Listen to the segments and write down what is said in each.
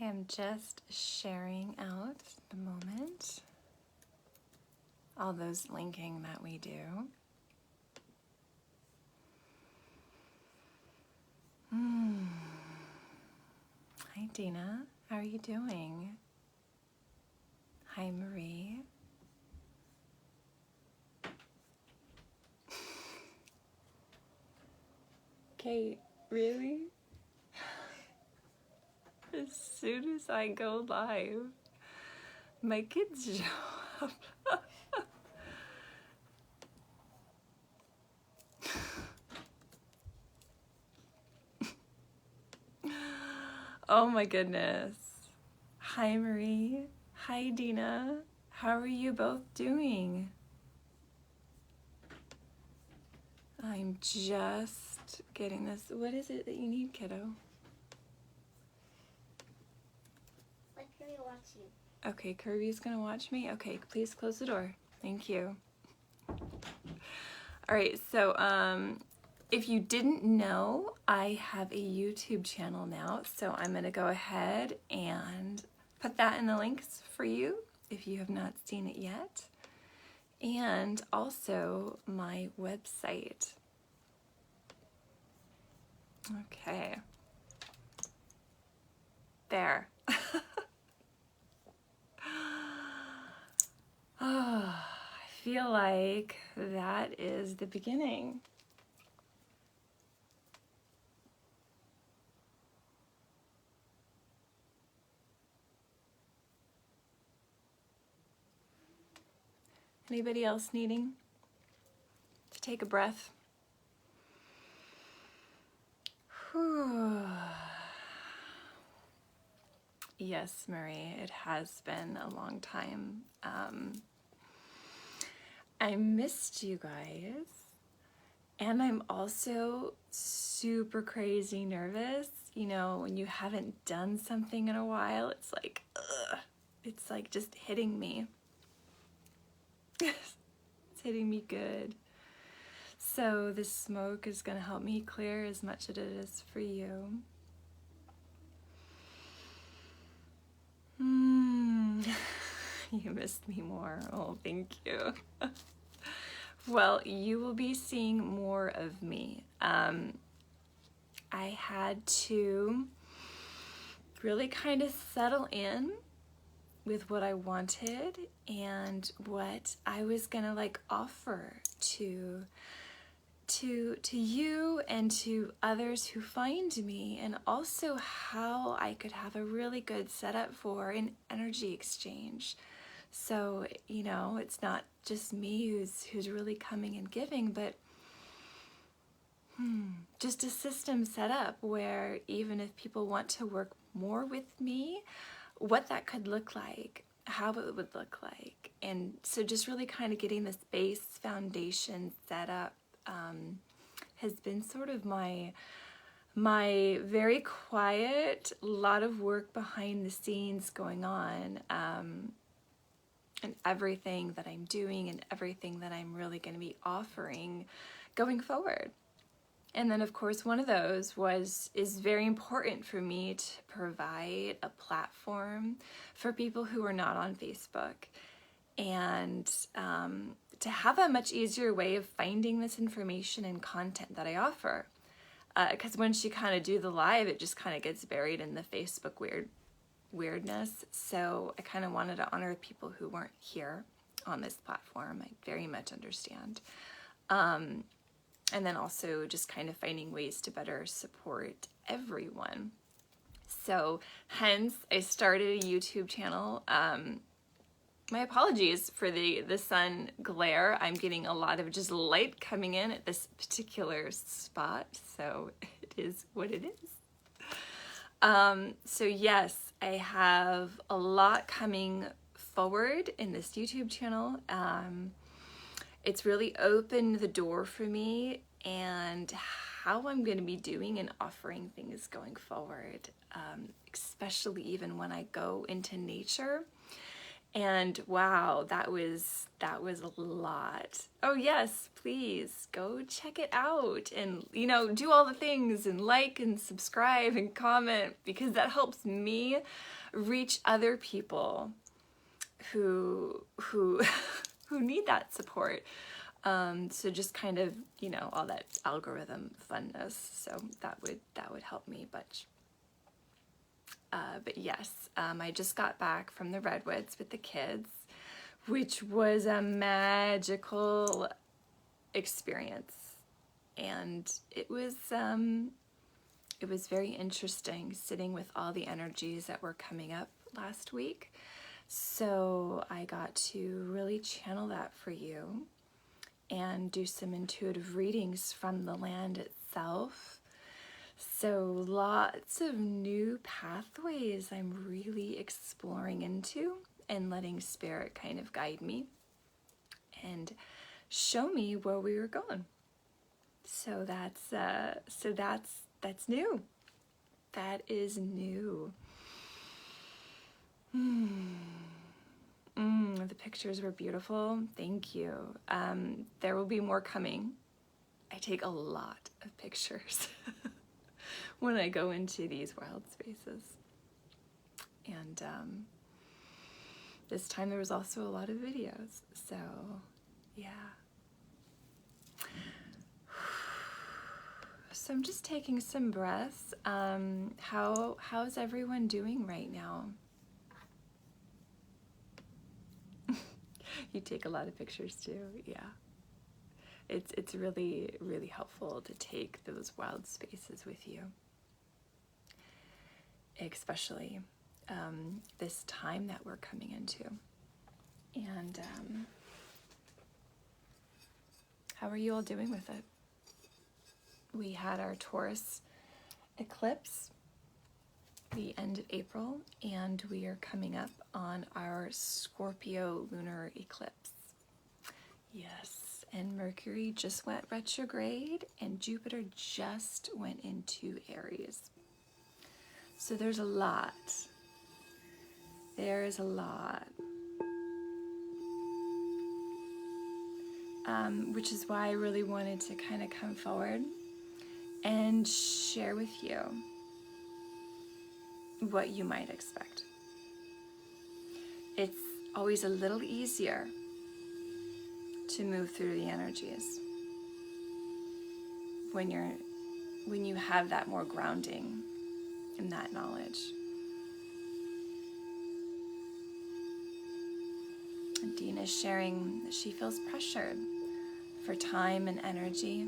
I am just sharing out the moment, all those linking that we do. Hi Dina, how are you doing? Hi Marie. Kate, really? As soon as I go live, my kids show up. Oh my goodness. Hi Marie. Hi Dina. How are you both doing? I'm just getting this. What is it that you need, kiddo? Let Kirby watch you. Okay, Kirby's gonna watch me. Okay, please close the door. Thank you. All right, so if you didn't know, I have a YouTube channel now, so I'm gonna go ahead and put that in the links for you if you have not seen it yet, and also my website. Okay, there. Oh, I feel like that is the beginning. Anybody else needing to take a breath? Whew. Yes, Marie, it has been a long time. I missed you guys, and I'm also super crazy nervous. You know, when you haven't done something in a while, it's like, ugh, it's like just hitting me. It's hitting me good. So this smoke is gonna help me clear as much as it is for you. You missed me more. Oh, thank you. Well, you will be seeing more of me. I had to really kind of settle in with what I wanted and what I was gonna like offer to you and to others who find me, and also how I could have a really good setup for an energy exchange. So, you know, it's not just me who's really coming and giving, but just a system set up where even if people want to work more with me, what that could look like, how it would look like. And so just really kind of getting this base foundation set up has been sort of my very quiet, lot of work behind the scenes going on, and everything that I'm doing and everything that I'm really going to be offering going forward. And then of course one of those is very important for me to provide a platform for people who are not on Facebook, and to have a much easier way of finding this information and content that I offer. Because once you kind of do the live, it just kind of gets buried in the Facebook weirdness. So I kind of wanted to honor people who weren't here on this platform. I very much understand. And then also just kind of finding ways to better support everyone. So hence I started a YouTube channel. My apologies for the sun glare. I'm getting a lot of just light coming in at this particular spot, so it is what it is. So yes, I have a lot coming forward in this YouTube channel. It's really opened the door for me and how I'm going to be doing and offering things going forward, especially even when I go into nature And wow, that was a lot. Oh yes, please go check it out, and you know, do all the things, and like and subscribe and comment, because that helps me reach other people who who need that support. So just kind of, you know, all that algorithm funness. So that would help me a bunch. But yes, I just got back from the Redwoods with the kids, which was a magical experience. And it was very interesting sitting with all the energies that were coming up last week. So I got to really channel that for you and do some intuitive readings from the land itself. So lots of new pathways I'm really exploring into and letting spirit kind of guide me and show me where we were going. So that's new. That is new. The pictures were beautiful. Thank you. There will be more coming. I take a lot of pictures when I go into these wild spaces. And this time there was also a lot of videos. So yeah. So I'm just taking some breaths. How's everyone doing right now? You take a lot of pictures too, yeah. It's really, really helpful to take those wild spaces with you, especially this time that we're coming into. And how are you all doing with it? We had our Taurus eclipse the end of April, and we are coming up on our Scorpio lunar eclipse. Yes, and Mercury just went retrograde, and Jupiter just went into Aries. So there's a lot. There's a lot. Which is why I really wanted to kind of come forward and share with you what you might expect. It's always a little easier to move through the energies when you have that more grounding in that knowledge. And Dina's sharing that she feels pressured for time and energy.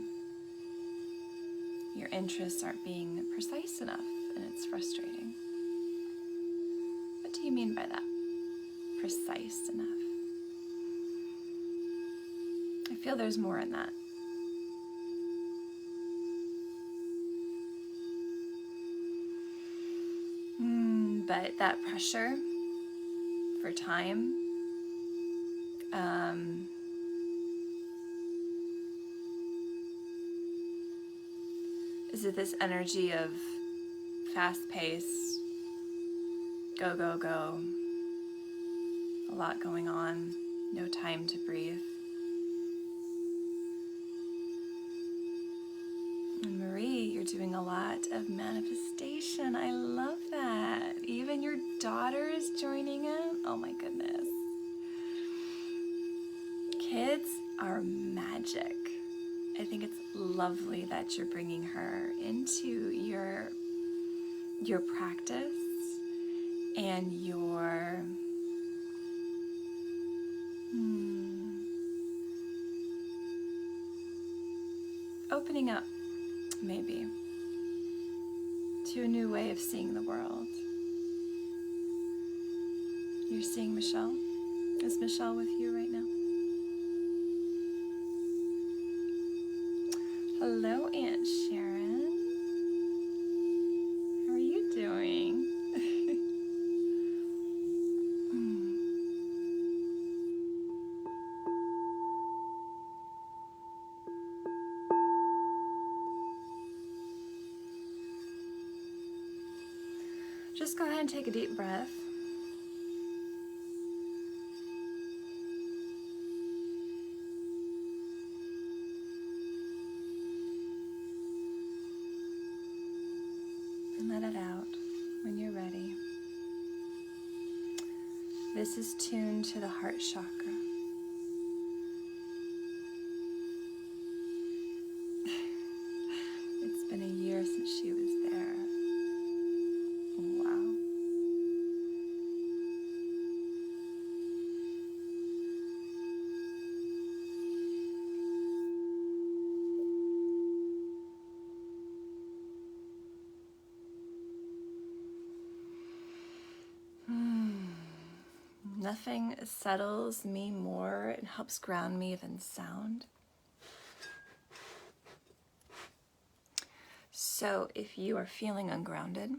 Your interests aren't being precise enough, and it's frustrating. What do you mean by that? Precise enough. I feel there's more in that. But that pressure for time, is it this energy of fast pace, go, go, go, a lot going on, no time to breathe? And Marie, you're doing a lot of manifestation. I love that. Even your daughter is joining in. Oh my goodness. Kids are magic. I think it's lovely that you're bringing her into your practice and your opening up, maybe, to a new way of seeing the world. You're seeing Michelle? Is Michelle with you right now? Hello, Aunt Sharon. How are you doing? Just go ahead and take a deep breath. This is tuned to the heart chakra. It's been a year since she was there. Wow. Nothing settles me more and helps ground me than sound. So if you are feeling ungrounded,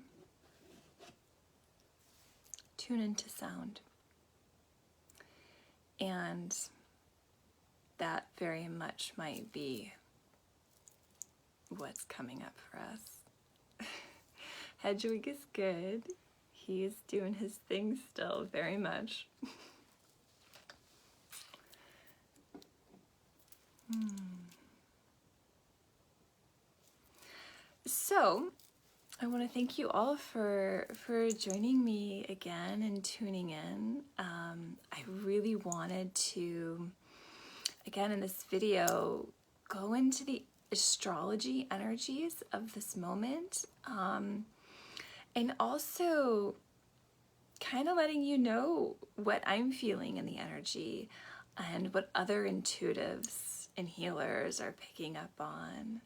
tune into sound. And that very much might be what's coming up for us. Hedwig is good. He is doing his thing still, very much. So, I want to thank you all for joining me again and tuning in. I really wanted to, again in this video, go into the astrology energies of this moment. And also kind of letting you know what I'm feeling in the energy and what other intuitives and healers are picking up on,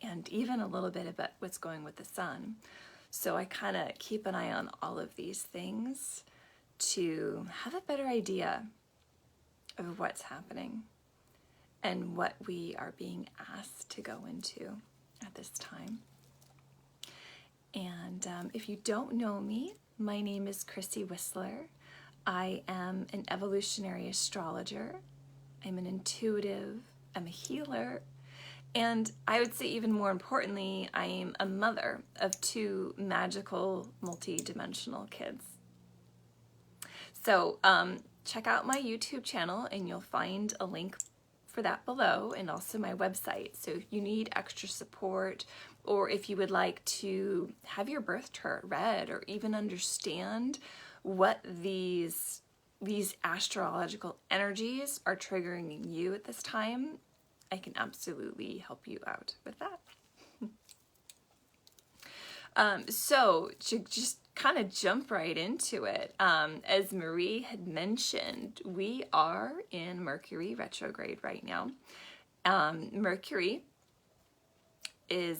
and even a little bit about what's going with the sun. So I kind of keep an eye on all of these things to have a better idea of what's happening and what we are being asked to go into at this time. And if you don't know me, my name is Chrissy Whistler. I am an evolutionary astrologer. I'm an intuitive. I'm a healer. And I would say even more importantly, I am a mother of 2 magical, multi-dimensional kids. So check out my YouTube channel and you'll find a link for that below, and also my website. So if you need extra support, or if you would like to have your birth chart read, or even understand what these astrological energies are triggering in you at this time, I can absolutely help you out with that. So to just kind of jump right into it, as Marie had mentioned, we are in Mercury retrograde right now. Mercury is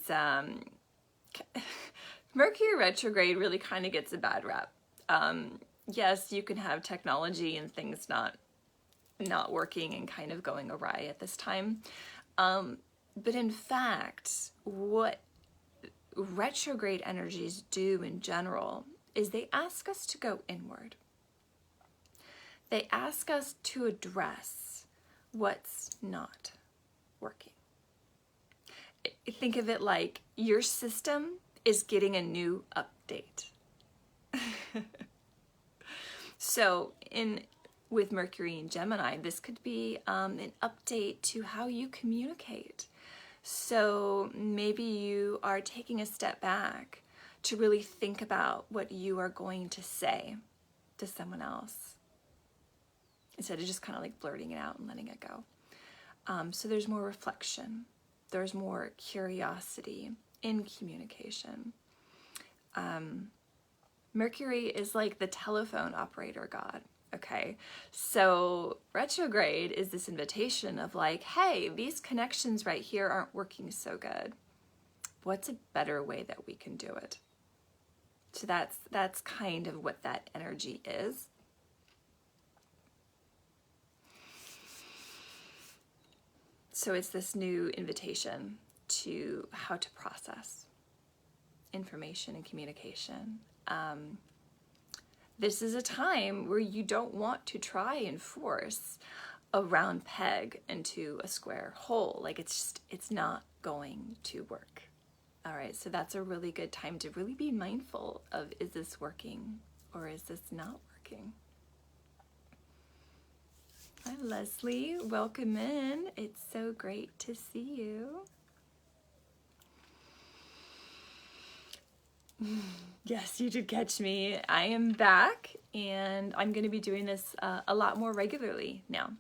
Mercury retrograde really kind of gets a bad rap. Yes, you can have technology and things not working and kind of going awry at this time, but in fact, what retrograde energies do in general is they ask us to go inward. They ask us to address what's not working. Think of it like your system is getting a new update. So with Mercury and Gemini, this could be an update to how you communicate. So maybe you are taking a step back to really think about what you are going to say to someone else, instead of just kind of like blurting it out and letting it go. So there's more reflection. There's more curiosity in communication. Mercury is like the telephone operator god. Okay, so retrograde is this invitation of like, hey, these connections right here aren't working so good. What's a better way that we can do it? So that's kind of what that energy is. So it's this new invitation to how to process information and communication. This is a time where you don't want to try and force a round peg into a square hole. Like it's not going to work. All right, so that's a really good time to really be mindful of, is this working or is this not working? Hi, Leslie. Welcome in. It's so great to see you. Yes, you did catch me. I am back, and I'm going to be doing this a lot more regularly now.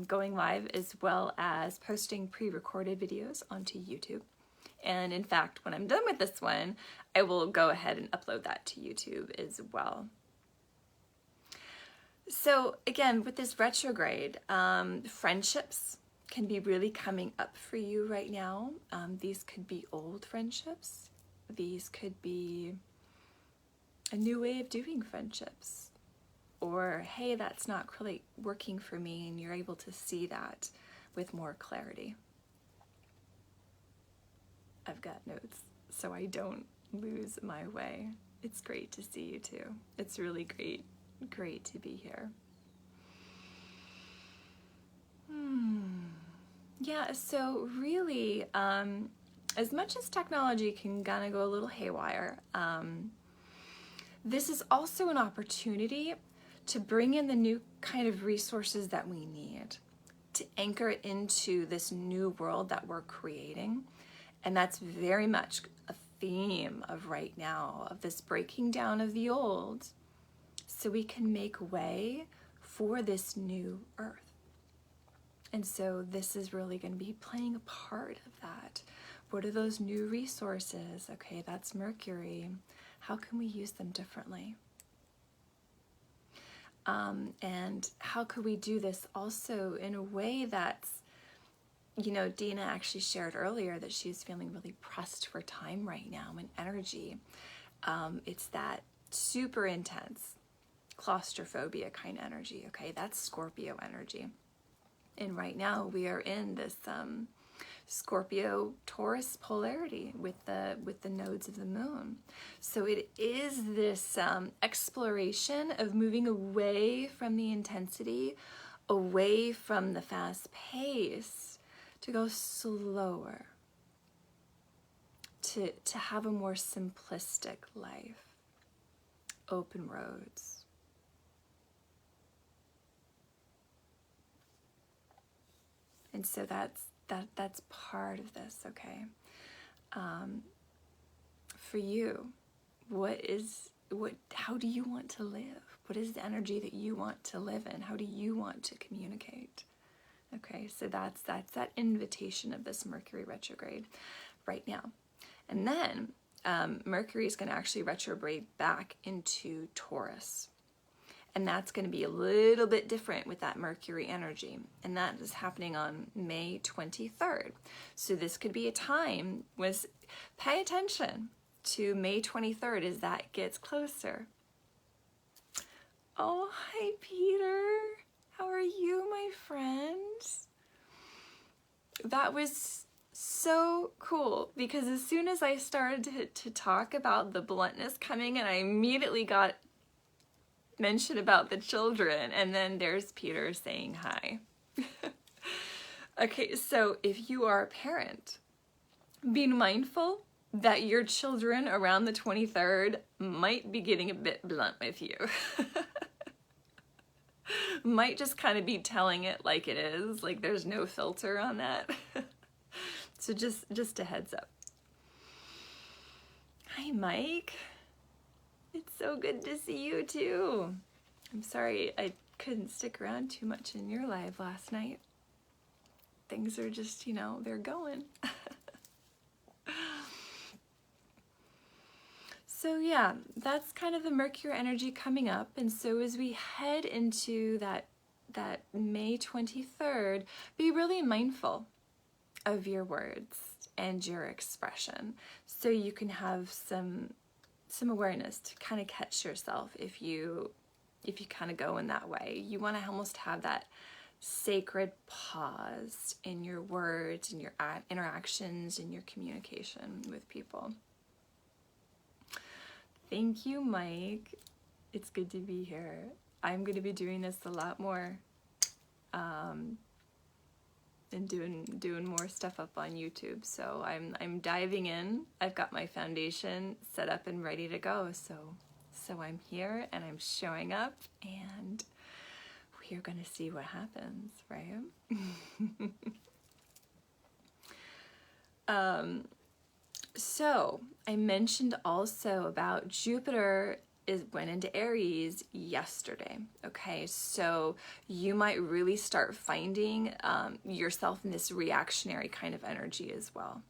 Going live as well as posting pre-recorded videos onto YouTube. And in fact, when I'm done with this one, I will go ahead and upload that to YouTube as well. So again, with this retrograde, friendships can be really coming up for you right now. These could be old friendships. These could be a new way of doing friendships. Or, hey, that's not really working for me, and you're able to see that with more clarity. I've got notes so I don't lose my way. It's great to see you too. It's really great to be here. Yeah, so really, as much as technology can kind of go a little haywire, this is also an opportunity to bring in the new kind of resources that we need to anchor it into this new world that we're creating. And that's very much a theme of right now, of this breaking down of the old so we can make way for this new earth. And so this is really going to be playing a part of that. What are those new resources? Okay, that's Mercury. How can we use them differently? And how could we do this also in a way that's, you know, Dina actually shared earlier that she's feeling really pressed for time right now and energy. It's that super intense claustrophobia kind of energy, okay? That's Scorpio energy. And right now we are in this Scorpio Taurus polarity with the nodes of the moon. So it is this exploration of moving away from the intensity, away from the fast pace, to go slower, to have a more simplistic life, open roads. And so that's part of this, okay? For you, how do you want to live? What is the energy that you want to live in? How do you want to communicate? Okay, so that's that invitation of this Mercury retrograde right now. And then Mercury is going to actually retrograde back into Taurus. And that's going to be a little bit different with that Mercury energy. And that is happening on May 23rd. So this could be a time pay attention to May 23rd as that gets closer. Oh, hi, Peter. How are you, my friend? That was so cool because as soon as I started to talk about the bluntness coming in, I immediately got mention about the children, and then there's Peter saying hi. Okay, so if you are a parent, be mindful that your children around the 23rd might be getting a bit blunt with you. Might just kind of be telling it like it is, like there's no filter on that. So just a heads up. Hi, Mike. It's so good to see you too. I'm sorry I couldn't stick around too much in your live last night. Things are just, they're going. So yeah, that's kind of the Mercury energy coming up. And so as we head into that May 23rd, be really mindful of your words and your expression so you can have some awareness to kind of catch yourself if you kind of go in that way. You want to almost have that sacred pause in your words and your interactions and your communication with people. Thank you, Mike. It's good to be here. I'm going to be doing this a lot more and doing more stuff up on YouTube. So I'm diving in. I've got my foundation set up and ready to go. So I'm here and I'm showing up, and we're going to see what happens, right? So I mentioned also about Jupiter went into Aries yesterday. Okay, so you might really start finding yourself in this reactionary kind of energy as well.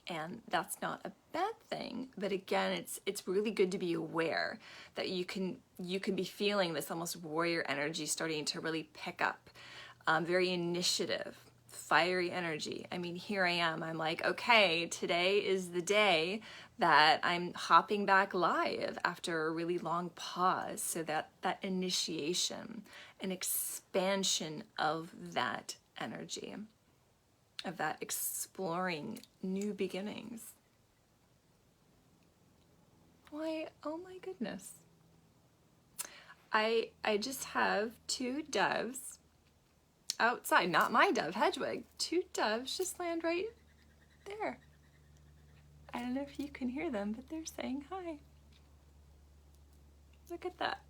And that's not a bad thing, but again, it's really good to be aware that you can be feeling this almost warrior energy starting to really pick up, very initiative, fiery energy. I mean, here I am. I'm like, okay, today is the day that I'm hopping back live after a really long pause. So that initiation, an expansion of that energy, of that exploring new beginnings. Why, oh my goodness. I just have two doves outside, not my dove, Hedwig. Two doves just land right there. I don't know if you can hear them, but they're saying hi. Look at that.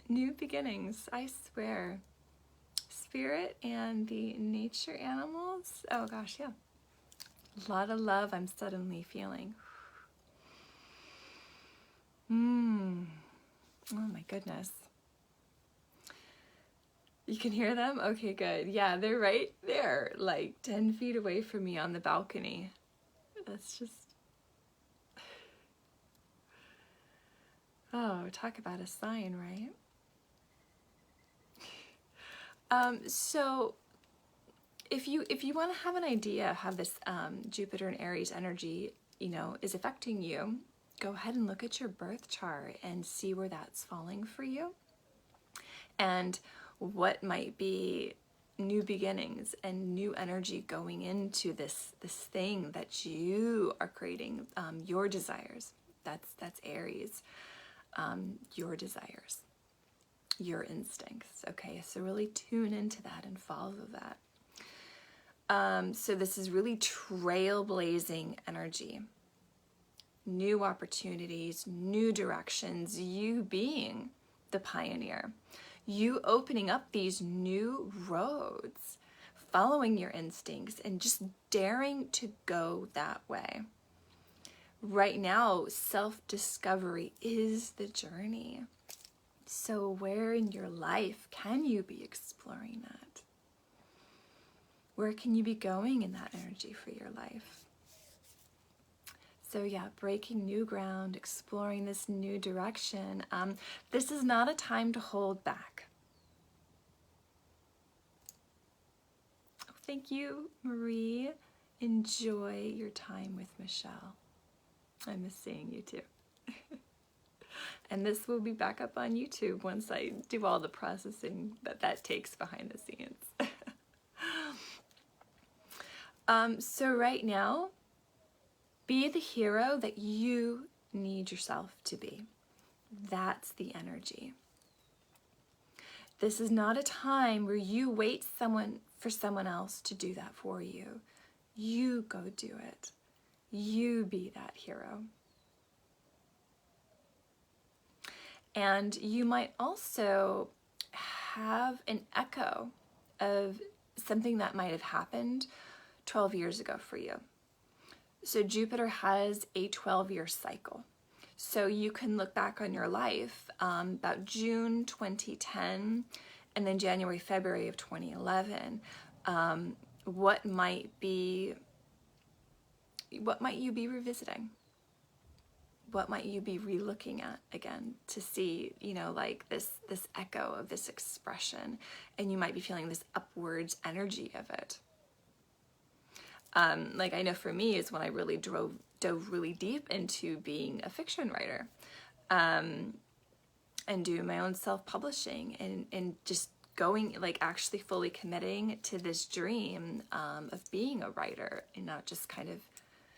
New beginnings, I swear. Spirit and the nature animals. Oh gosh, yeah. A lot of love I'm suddenly feeling. Oh my goodness. You can hear them? Okay, good. Yeah, they're right there, like 10 feet away from me on the balcony. That's just... Oh, talk about a sign, right? So if you want to have an idea how this Jupiter and Aries energy, is affecting you, go ahead and look at your birth chart and see where that's falling for you, and what might be new beginnings and new energy going into this thing that you are creating, your desires. That's Aries, your desires, your instincts. Okay, so really tune into that and follow that. So this is really trailblazing energy, new opportunities, new directions, you being the pioneer, you opening up these new roads, following your instincts and just daring to go that way. Right now, self-discovery is the journey. So where in your life can you be exploring that? Where can you be going in that energy for your life? So yeah, breaking new ground, exploring this new direction. This is not a time to hold back. Thank you, Marie. Enjoy your time with Michelle. I miss seeing you too. And this will be back up on YouTube once I do all the processing that takes behind the scenes. So right now, be the hero that you need yourself to be. That's the energy. This is not a time where you wait for someone else to do that for you. You go do it. You be that hero. And you might also have an echo of something that might have happened 12 years ago for you. So Jupiter has a 12-year cycle. So you can look back on your life about June 2010 and then January, February of 2011. What might you be revisiting? What might you be re-looking at again to see, like this echo of this expression, and you might be feeling this upwards energy of it. Like I know for me is when I really dove really deep into being a fiction writer, and doing my own self-publishing and just going, like actually fully committing to this dream of being a writer and not just kind of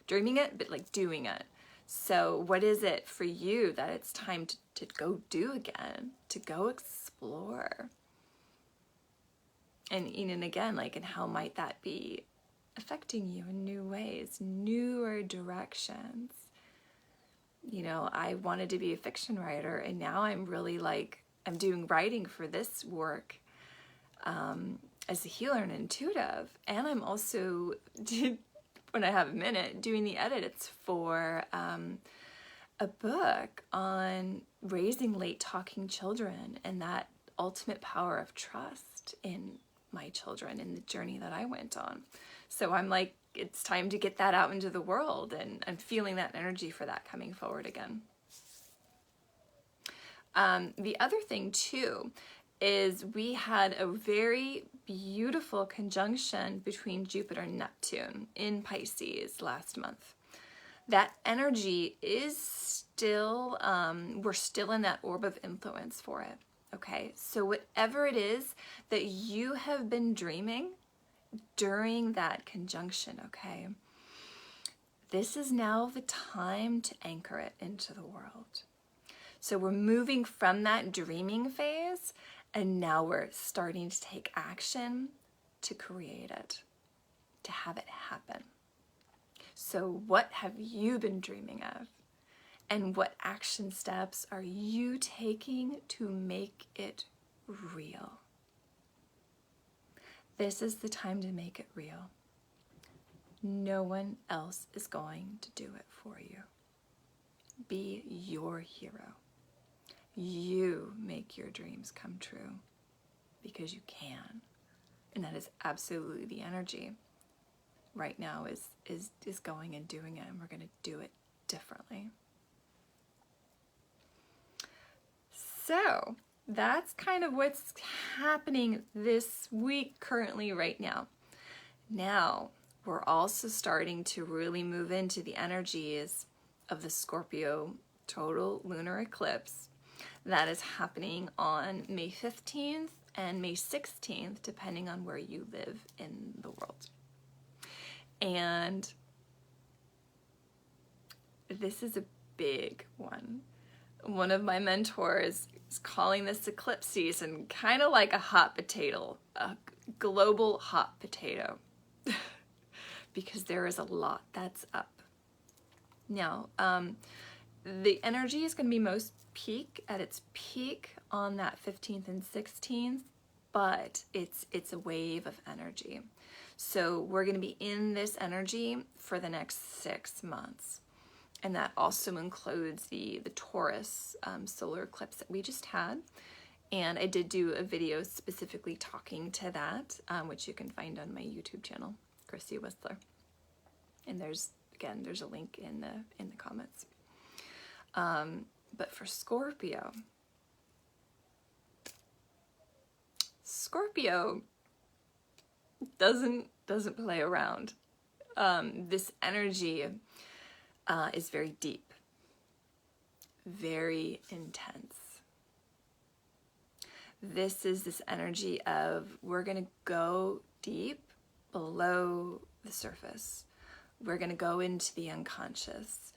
dreaming it, but like doing it. So what is it for you that it's time to go do again, to go explore? And again, like, and how might that be affecting you in new ways, newer directions? I wanted to be a fiction writer, and now I'm really like, I'm doing writing for this work as a healer and intuitive, and I'm also when I have a minute, doing the edits for a book on raising late talking children and that ultimate power of trust in my children and the journey that I went on. So I'm like, it's time to get that out into the world, and I'm feeling that energy for that coming forward again. The other thing too is we had a very beautiful conjunction between Jupiter and Neptune in Pisces last month. That energy is still, we're still in that orb of influence for it, okay? So whatever it is that you have been dreaming during that conjunction, okay, this is now the time to anchor it into the world. So we're moving from that dreaming phase, and now we're starting to take action to create it, to have it happen. So what have you been dreaming of? And what action steps are you taking to make it real? This is the time to make it real. No one else is going to do it for you. Be your hero. You make your dreams come true because you can. And that is absolutely the energy right now is going and doing it, and we're going to do it differently. So that's kind of what's happening this week currently right now. Now we're also starting to really move into the energies of the Scorpio total lunar eclipse that is happening on May 15th and May 16th, depending on where you live in the world. And this is a big one. One of my mentors is calling this eclipse season kind of like a hot potato, a global hot potato, because there is a lot that's up. Now, the energy is going to be most at its peak on that 15th and 16th, but it's a wave of energy. So we're going to be in this energy for the next 6 months. And that also includes the Taurus solar eclipse that we just had. And I did do a video specifically talking to that, which you can find on my YouTube channel, Christy Whistler. And there's a link in the comments. But for Scorpio doesn't play around. This energy is very deep, very intense. This is this energy of we're going to go deep below the surface. We're going to go into the unconscious.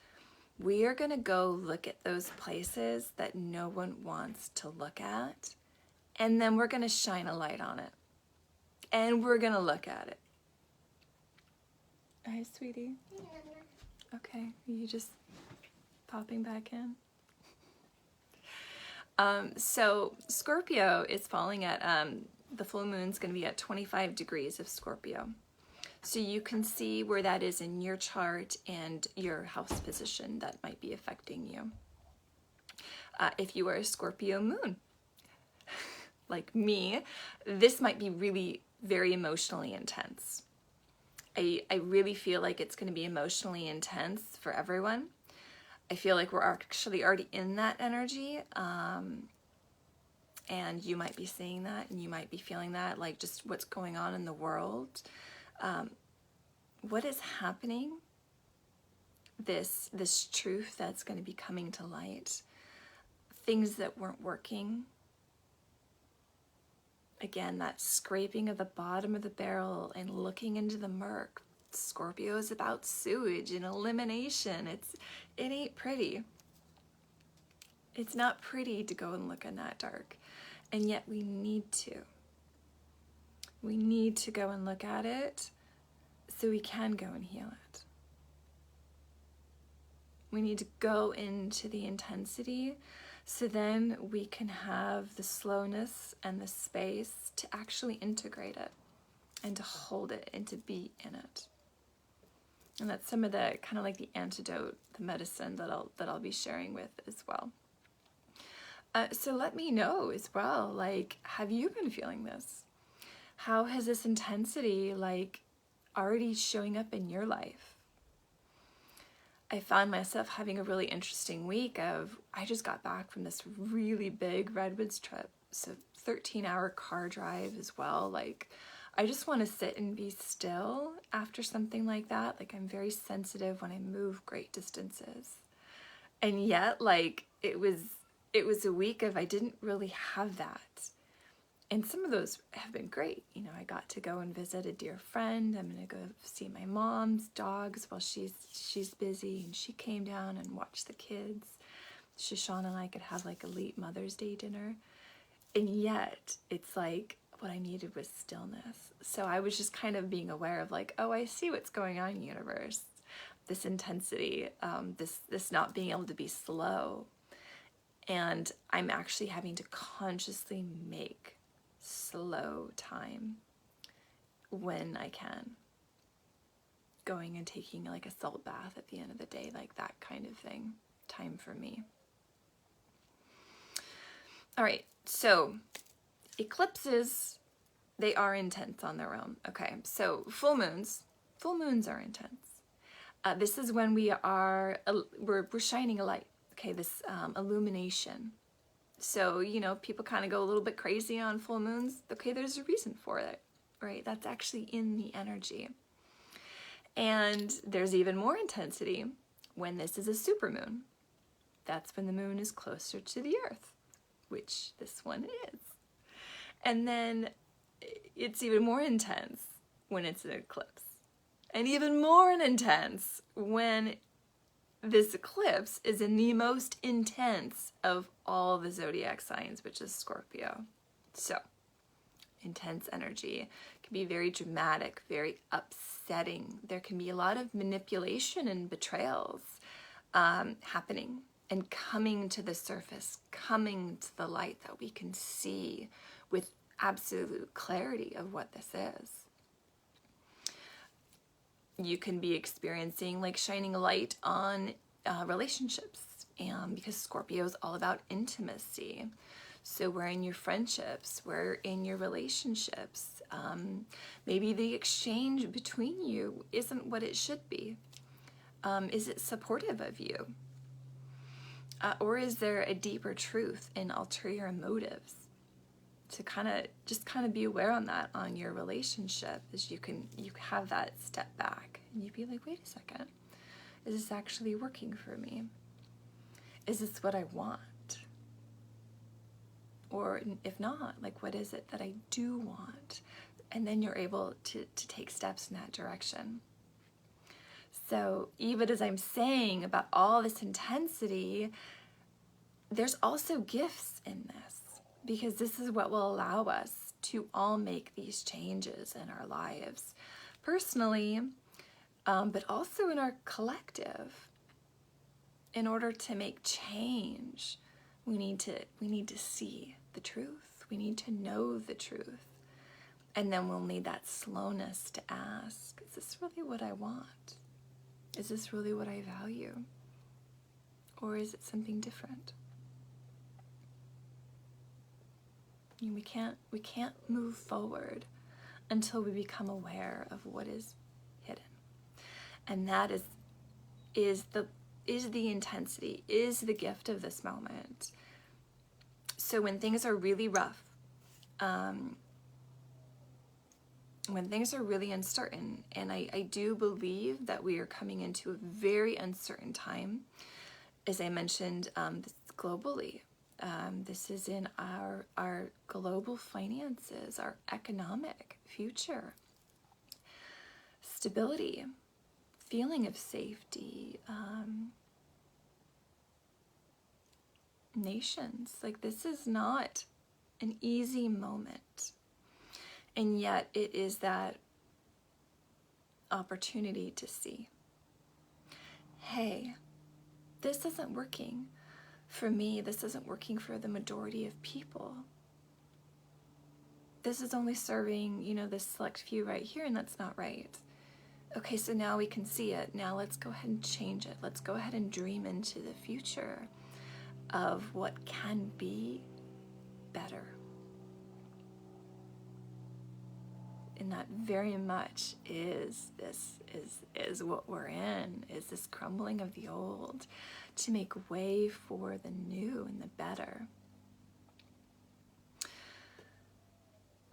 We are going to go look at those places that no one wants to look at, and then we're going to shine a light on it. And we're going to look at it. Hi, sweetie. Okay, are you just popping back in? So Scorpio is falling at, the full moon's going to be at 25 degrees of Scorpio. So you can see where that is in your chart and your house position that might be affecting you. If you are a Scorpio moon, like me, this might be really very emotionally intense. I really feel like it's going to be emotionally intense for everyone. I feel like we're actually already in that energy, and you might be seeing that, and you might be feeling that, like just what's going on in the world. What is happening? This truth that's going to be coming to light. Things that weren't working. Again, that scraping of the bottom of the barrel and looking into the murk. Scorpio is about sewage and elimination. It ain't pretty. It's not pretty to go and look in that dark. And yet we need to. We need to go and look at it so we can go and heal it. We need to go into the intensity so then we can have the slowness and the space to actually integrate it and to hold it and to be in it. And that's some of the kind of like the antidote, the medicine that I'll be sharing with as well. So let me know as well, like, have you been feeling this? How has this intensity like already showing up in your life? I found myself having a really interesting week I just got back from this really big redwoods trip. So 13-hour car drive as well. Like, I just want to sit and be still after something like that. Like, I'm very sensitive when I move great distances. And yet, like, it was a week of I didn't really have that. And some of those have been great. You know, I got to go and visit a dear friend. I'm going to go see my mom's dogs while she's busy. And she came down and watched the kids. Shoshana and I could have like a late Mother's Day dinner. And yet, it's like what I needed was stillness. So I was just kind of being aware of like, oh, I see what's going on in the universe. This intensity, this not being able to be slow. And I'm actually having to consciously make slow time when I can. Going and taking like a salt bath at the end of the day, like that kind of thing. Time for me. All right, so eclipses, they are intense on their own. Okay, so full moons are intense. This is when we're shining a light. Okay, this illumination. So, you know, people kind of go a little bit crazy on full moons. Okay, there's a reason for it, right? That's actually in the energy. And there's even more intensity when this is a supermoon. That's when the moon is closer to the earth, which this one is. And then it's even more intense when it's an eclipse. And even more intense when this eclipse is in the most intense of all the zodiac signs, which is Scorpio. So, intense energy can be very dramatic, very upsetting. There can be a lot of manipulation and betrayals happening and coming to the surface, coming to the light that we can see with absolute clarity of what this is. You can be experiencing like shining a light on relationships, because Scorpio is all about intimacy. So we're in your friendships, we're in your relationships. Maybe the exchange between you isn't what it should be. Is it supportive of you? Or is there a deeper truth in ulterior motives? To kind of be aware on that on your relationship, is you have that step back and you'd be like, wait a second, is this actually working for me? Is this what I want? Or if not, like, what is it that I do want? And then you're able to take steps in that direction. So even as I'm saying about all this intensity, there's also gifts in this. Because this is what will allow us to all make these changes in our lives, personally, but also in our collective. In order to make change, we need to see the truth. We need to know the truth, and then we'll need that slowness to ask: is this really what I want? Is this really what I value, or is it something different? We can't move forward until we become aware of what is hidden. And that is the intensity, is the gift of this moment. So when things are really rough, when things are really uncertain, and I do believe that we are coming into a very uncertain time, as I mentioned, globally. This is in our global finances, our economic future, stability, feeling of safety, nations. Like, this is not an easy moment. And yet it is that opportunity to see, hey, this isn't working. For me, this isn't working for the majority of people. This is only serving, this select few right here, and that's not right. Okay, so now we can see it. Now let's go ahead and change it. Let's go ahead and dream into the future of what can be better. And that very much is what we're in, is this crumbling of the old to make way for the new and the better.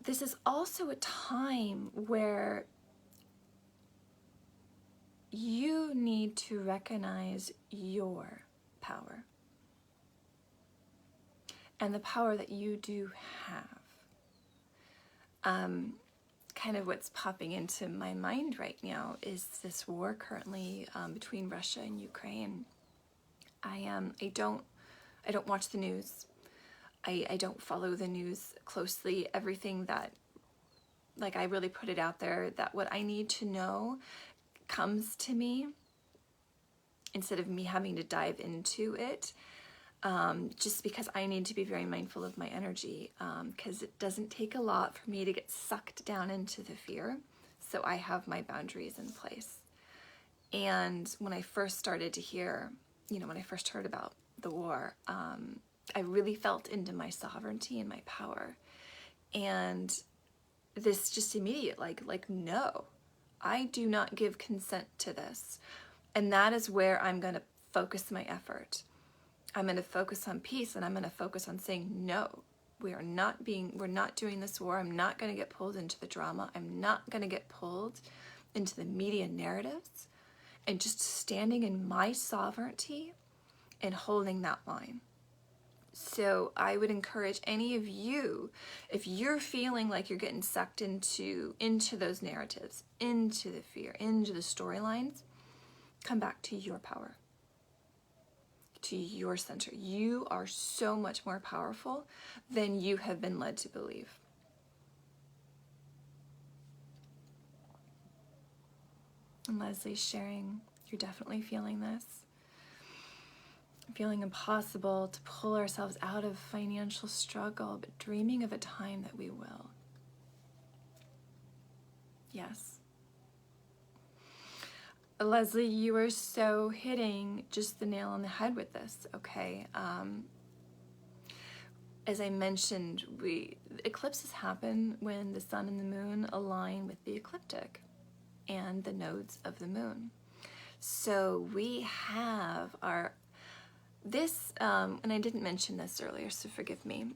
This is also a time where you need to recognize your power and the power that you do have. Kind of what's popping into my mind right now is this war currently between Russia and Ukraine. I don't watch the news. I don't follow the news closely. Everything that, like, I really put it out there that what I need to know comes to me instead of me having to dive into it. Just because I need to be very mindful of my energy, because it doesn't take a lot for me to get sucked down into the fear. So I have my boundaries in place. And when I first started to hear, when I first heard about the war, I really felt into my sovereignty and my power. And this just immediate, like, no, I do not give consent to this. And that is where I'm going to focus my effort. I'm going to focus on peace, and I'm going to focus on saying, no, we're not doing this war. I'm not going to get pulled into the drama. I'm not going to get pulled into the media narratives, and just standing in my sovereignty and holding that line. So I would encourage any of you, if you're feeling like you're getting sucked into those narratives, into the fear, into the storylines, come back to your power, to your center. You are so much more powerful than you have been led to believe. And Leslie's sharing, you're definitely feeling this. Feeling impossible to pull ourselves out of financial struggle, but dreaming of a time that we will. Yes. Leslie, you are so hitting just the nail on the head with this, okay? As I mentioned, eclipses happen when the sun and the moon align with the ecliptic and the nodes of the moon. So we have this, and I didn't mention this earlier, so forgive me.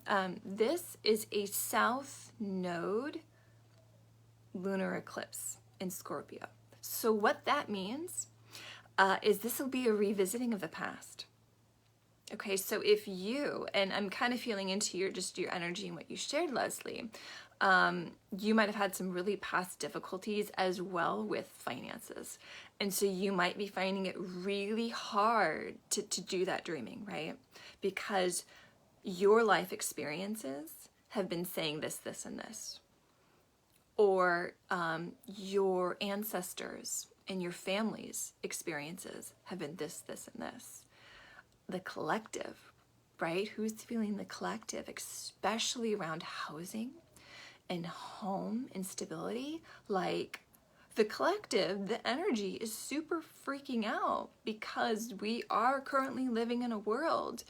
This is a south node lunar eclipse in Scorpio. So what that means is this will be a revisiting of the past. Okay, so if you, and I'm kind of feeling into your energy and what you shared, Leslie, you might have had some really past difficulties as well with finances. And so you might be finding it really hard to do that dreaming, right? Because your life experiences have been saying this, this, and this. Or your ancestors and your family's experiences have been this, this, and this. The collective, right? Who's feeling the collective, especially around housing and home instability? Like the collective, the energy is super freaking out because we are currently living in a world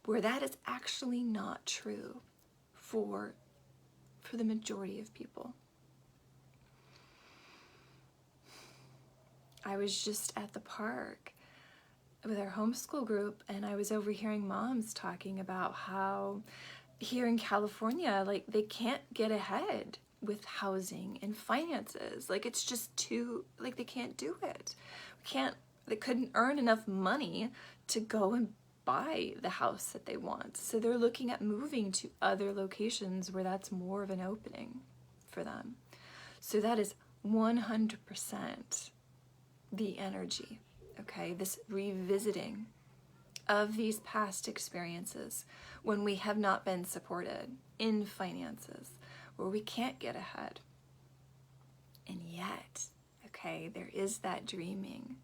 where that is actually not true for the majority of people. I was just at the park with our homeschool group, and I was overhearing moms talking about how here in California, like, they can't get ahead with housing and finances. Like, it's just too, like, they can't do it. They couldn't earn enough money to go and buy the house that they want. So they're looking at moving to other locations where that's more of an opening for them. So that is 100% the energy, okay? This revisiting of these past experiences when we have not been supported in finances, where we can't get ahead. And yet, okay, there is that dreaming,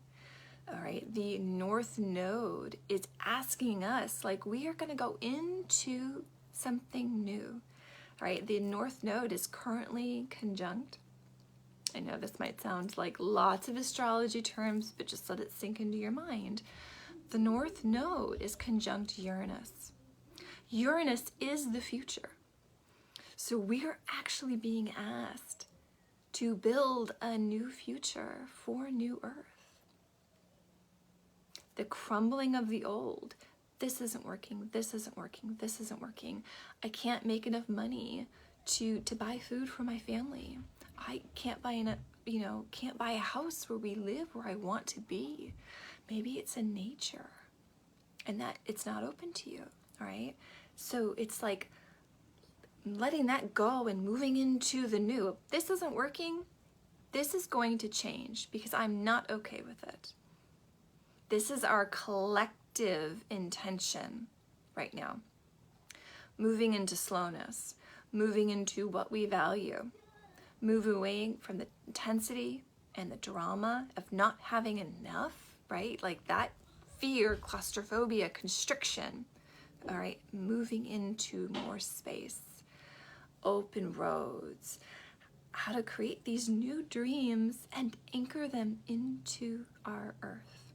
all right? The North Node is asking us, like, we are going to go into something new, all right? The North Node is currently conjunct I know this might sound like lots of astrology terms, but just let it sink into your mind. The North Node is conjunct Uranus. Uranus is the future. So we are actually being asked to build a new future for New Earth. The crumbling of the old. This isn't working, this isn't working, this isn't working. I can't make enough money to buy food for my family. I can't buy can't buy a house where we live, where I want to be. Maybe it's in nature and that it's not open to you, all right? So it's like letting that go and moving into the new. If this isn't working, this is going to change because I'm not okay with it. This is our collective intention right now. Moving into slowness, moving into what we value, move away from the intensity and the drama of not having enough, right? Like that fear, claustrophobia, constriction, all right? Moving into more space, open roads, how to create these new dreams and anchor them into our earth,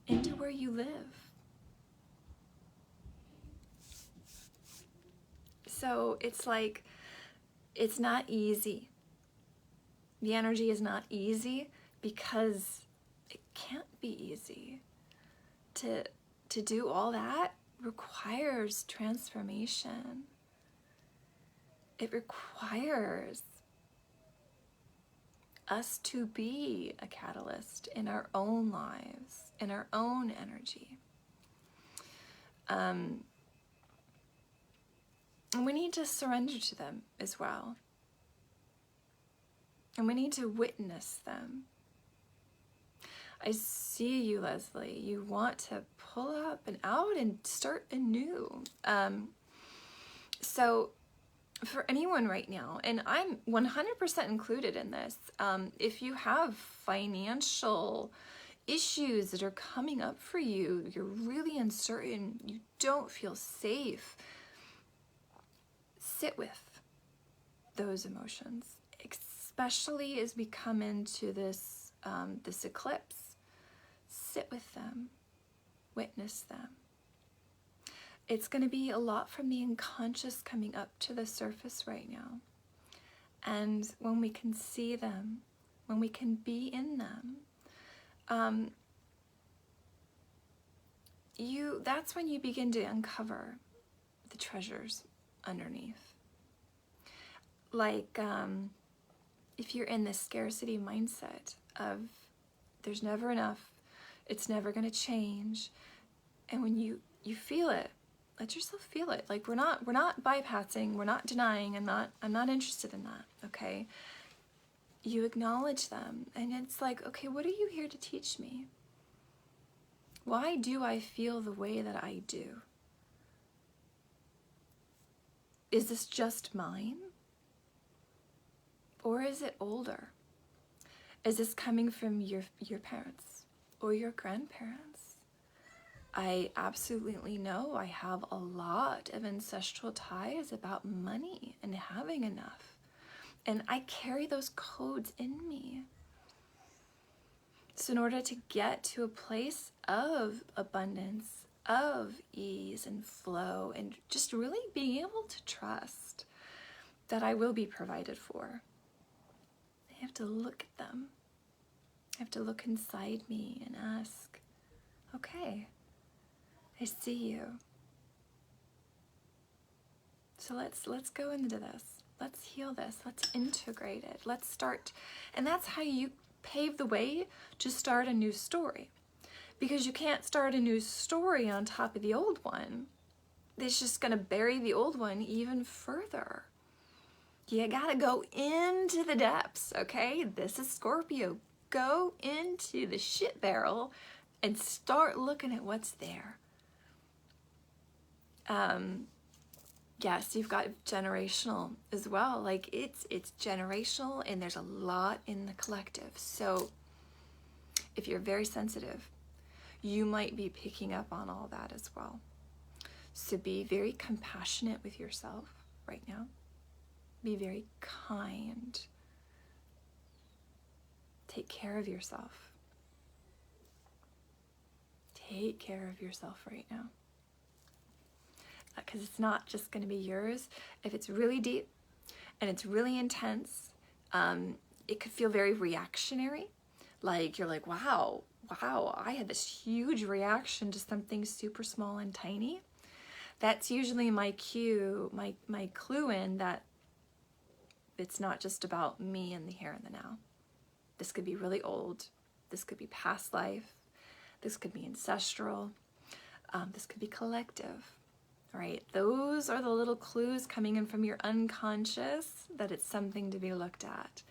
into where you live. So it's like, it's not easy. The energy is not easy because it can't be easy. To do all that requires transformation. It requires us to be a catalyst in our own lives, in our own energy. And we need to surrender to them as well. And we need to witness them. I see you, Leslie. You want to pull up and out and start anew. So for anyone right now, and I'm 100% included in this, if you have financial issues that are coming up for you, you're really uncertain, you don't feel safe, sit with those emotions, especially as we come into this this eclipse. Sit with them, witness them. It's going to be a lot from the unconscious coming up to the surface right now. And when we can see them, when we can be in them, that's when you begin to uncover the treasures underneath. Like, if you're in this scarcity mindset of there's never enough, it's never going to change, and when you feel it, let yourself feel it. Like, we're not bypassing, we're not denying. I'm not interested in that. Okay, you acknowledge them, and it's like, okay, what are you here to teach me? Why do I feel the way that I do? Is this just mine? Or is it older? Is this coming from your parents or your grandparents? I absolutely know I have a lot of ancestral ties about money and having enough. And I carry those codes in me. So in order to get to a place of abundance, of ease and flow, and just really being able to trust that I will be provided for, I have to look at them. I have to look inside me and ask, okay, I see you. So let's go into this. Let's heal this. Let's integrate it. Let's start. And that's how you pave the way to start a new story. Because you can't start a new story on top of the old one. It's just going to bury the old one even further. You gotta go into the depths, okay? This is Scorpio. Go into the shit barrel and start looking at what's there. Yes, you've got generational as well. Like, it's generational, and there's a lot in the collective. So if you're very sensitive, you might be picking up on all that as well. So be very compassionate with yourself right now. Be very kind. Take care of yourself. Take care of yourself right now. Because it's not just going to be yours. If it's really deep and it's really intense, it could feel very reactionary. Like you're like, wow, I had this huge reaction to something super small and tiny. That's usually my cue, my clue in that it's not just about me and the here and the now. This could be really old. This could be past life. This could be ancestral. This could be collective, right? Those are the little clues coming in from your unconscious that it's something to be looked at,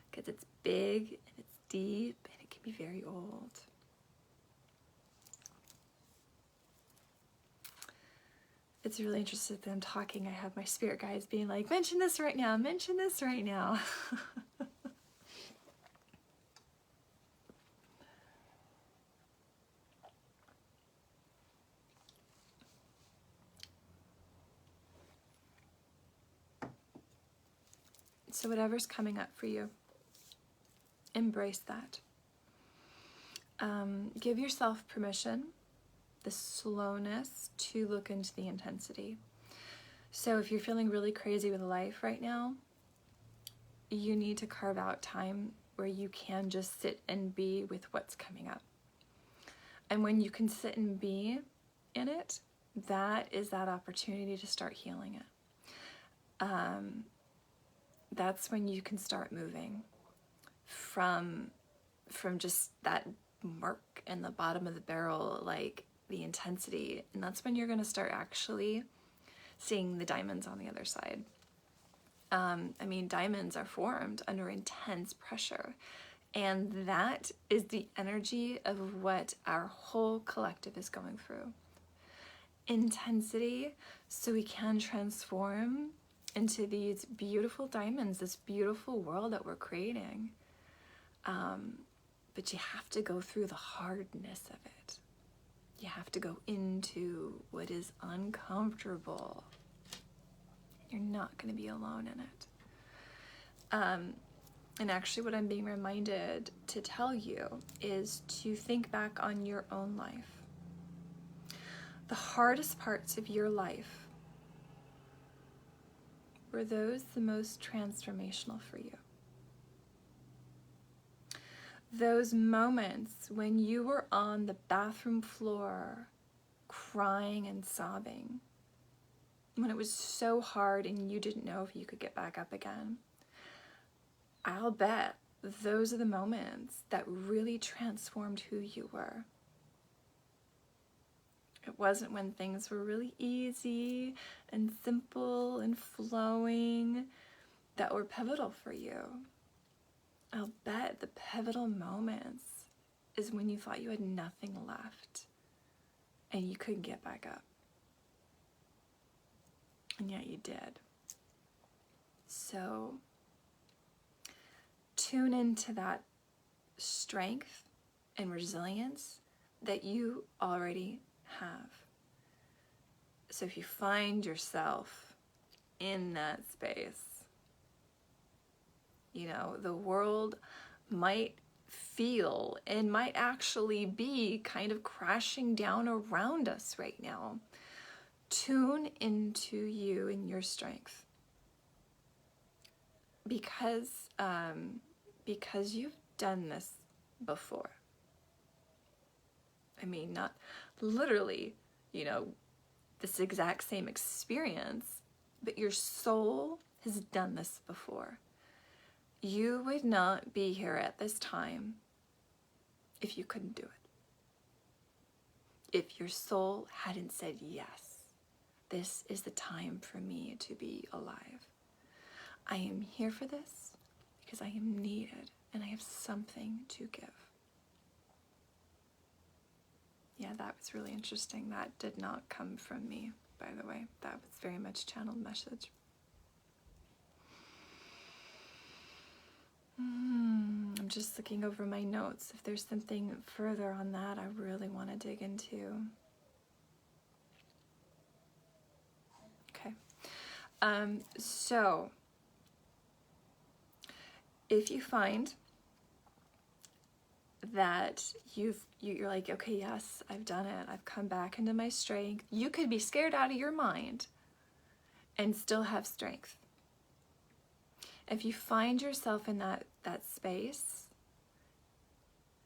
because it's big and it's deep and it can be very old. It's really interesting that I'm talking. I have my spirit guides being like, mention this right now, mention this right now. So whatever's coming up for you, embrace that. Give yourself permission, the slowness, to look into the intensity. So if you're feeling really crazy with life right now, you need to carve out time where you can just sit and be with what's coming up. And when you can sit and be in it, that is that opportunity to start healing it. That's when you can start moving from just that mark in the bottom of the barrel, like the intensity, and that's when you're going to start actually seeing the diamonds on the other side. I mean, diamonds are formed under intense pressure, and that is the energy of what our whole collective is going through. Intensity, so we can transform into these beautiful diamonds, this beautiful world that we're creating. But you have to go through the hardness of it. You have to go into what is uncomfortable. You're not going to be alone in it. And actually what I'm being reminded to tell you is to think back on your own life. The hardest parts of your life, were those the most transformational for you? Those moments when you were on the bathroom floor crying and sobbing, when it was so hard and you didn't know if you could get back up again, I'll bet those are the moments that really transformed who you were. It wasn't when things were really easy and simple and flowing that were pivotal for you. I'll bet the pivotal moments is when you thought you had nothing left and you couldn't get back up. And yet you did. So tune into that strength and resilience that you already have. So if you find yourself in that space, you know, the world might feel and might actually be kind of crashing down around us right now. Tune into you and your strength. Because you've done this before. I mean, not literally, you know, this exact same experience, but your soul has done this before. You would not be here at this time if you couldn't do it. If your soul hadn't said, yes, this is the time for me to be alive. I am here for this because I am needed and I have something to give. Yeah, that was really interesting. That did not come from me, by the way. That was very much channeled message. I'm just looking over my notes. If there's something further on that I really want to dig into. Okay. So, if you find that you're like, okay, yes, I've done it. I've come back into my strength. You could be scared out of your mind and still have strength. If you find yourself in that space,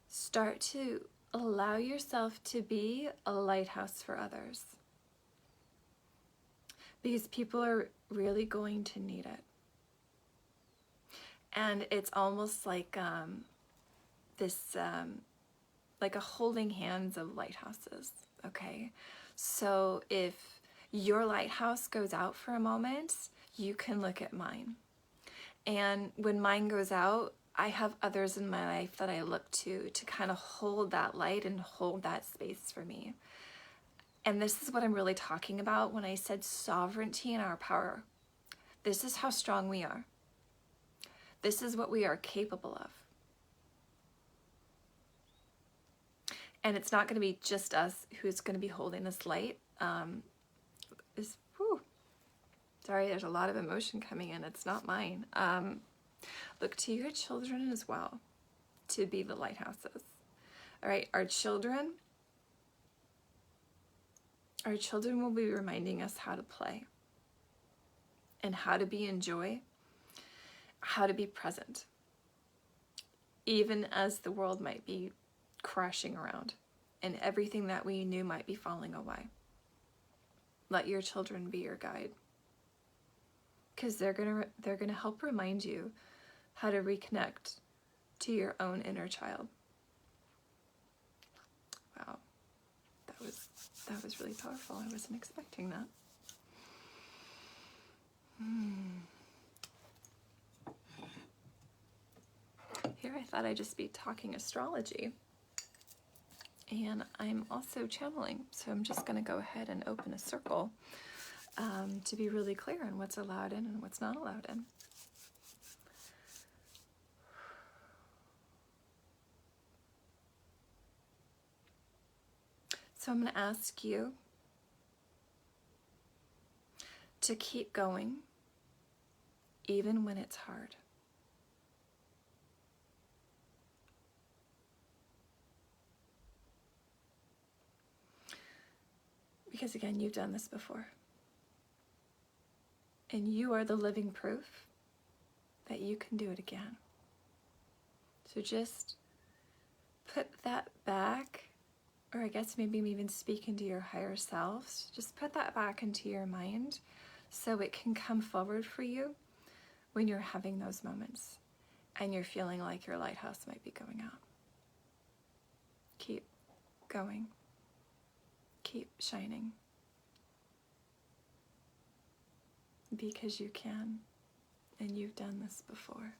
start to allow yourself to be a lighthouse for others. Because people are really going to need it. And it's almost like like a holding hands of lighthouses, okay? So if your lighthouse goes out for a moment, you can look at mine. And when mine goes out, I have others in my life that I look to kind of hold that light and hold that space for me. And this is what I'm really talking about when I said sovereignty and our power. This is how strong we are. This is what we are capable of. And it's not going to be just us who's going to be holding this light. Sorry, there's a lot of emotion coming in. It's not mine. Look to your children as well to be the lighthouses. All right, our children will be reminding us how to play and how to be in joy, how to be present, even as the world might be crashing around and everything that we knew might be falling away. Let your children be your guide, because they're gonna help remind you how to reconnect to your own inner child. Wow, that was really powerful. I wasn't expecting that. Here I thought I'd just be talking astrology, and I'm also channeling, so I'm just going to go ahead and open a circle to be really clear on what's allowed in and what's not allowed in. So I'm going to ask you to keep going even when it's hard. Because again, you've done this before. And you are the living proof that you can do it again. So just put that back, or I guess maybe even speak into your higher selves. Just put that back into your mind so it can come forward for you when you're having those moments and you're feeling like your lighthouse might be going out. Keep going. Keep shining. Because you can, and you've done this before.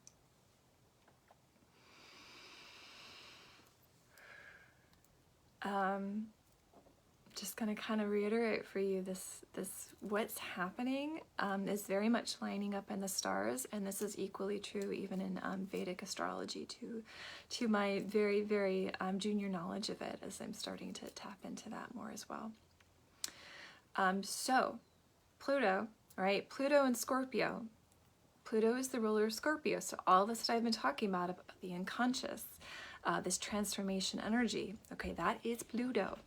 Just going to kind of reiterate for you this what's happening is very much lining up in the stars, and this is equally true even in Vedic astrology to my very, very junior knowledge of it, as I'm starting to tap into that more as well. So Pluto, right? Pluto and Scorpio. Pluto is the ruler of Scorpio, so all this that I've been talking about the unconscious, this transformation energy, okay, that is Pluto.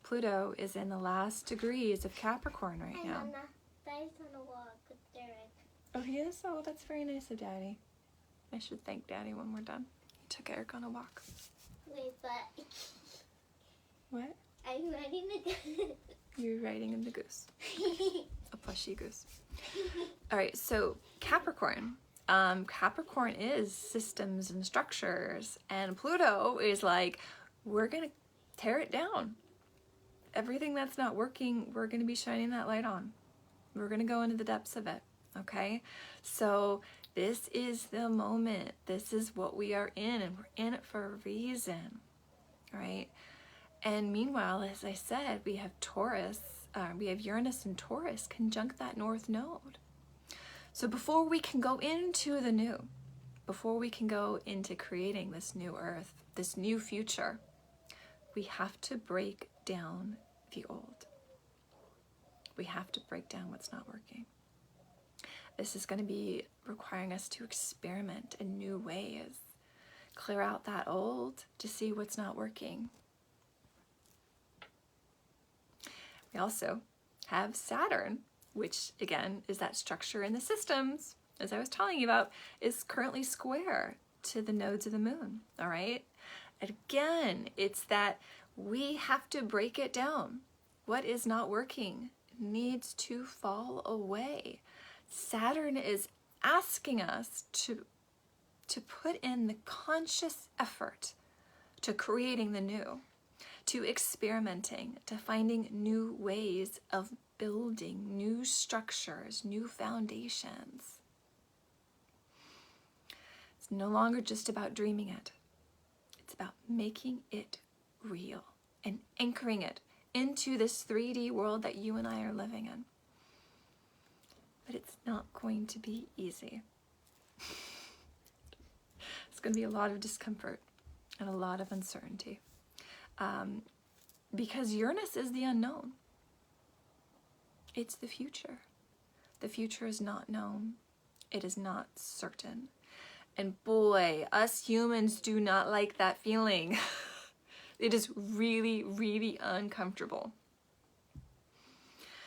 Pluto is in the last degrees of Capricorn right now. Mama, Daddy's on a walk with Derek. Oh, he is? Oh, that's very nice of Daddy. I should thank Daddy when we're done. He took Eric on a walk. Wait, but... What? I'm riding the goose. You're riding in the goose. A plushy goose. All right, so Capricorn. Capricorn is systems and structures, and Pluto is like, we're going to tear it down. Everything that's not working, we're going to be shining that light on. We're going to go into the depths of it, okay? So this is the moment. This is what we are in, and we're in it for a reason, right? And meanwhile, as I said, we have Taurus, we have Uranus and Taurus conjunct that North Node. So before we can go into the new, before we can go into creating this new earth, this new future, we have to break down the old. We have to break down what's not working. This is going to be requiring us to experiment in new ways, clear out that old to see what's not working. We also have Saturn, which again is that structure in the systems, as I was telling you about, is currently square to the nodes of the moon, all right? Again, it's that we have to break it down. What is not working needs to fall away. Saturn is asking us to put in the conscious effort to creating the new, to experimenting, to finding new ways of building new structures, new foundations. It's no longer just about dreaming it. It's about making it real and anchoring it into this 3D world that you and I are living in. But it's not going to be easy. It's going to be a lot of discomfort and a lot of uncertainty. Because Uranus is the unknown. It's the future. The future is not known. It is not certain. And boy, us humans do not like that feeling. It is really, really uncomfortable.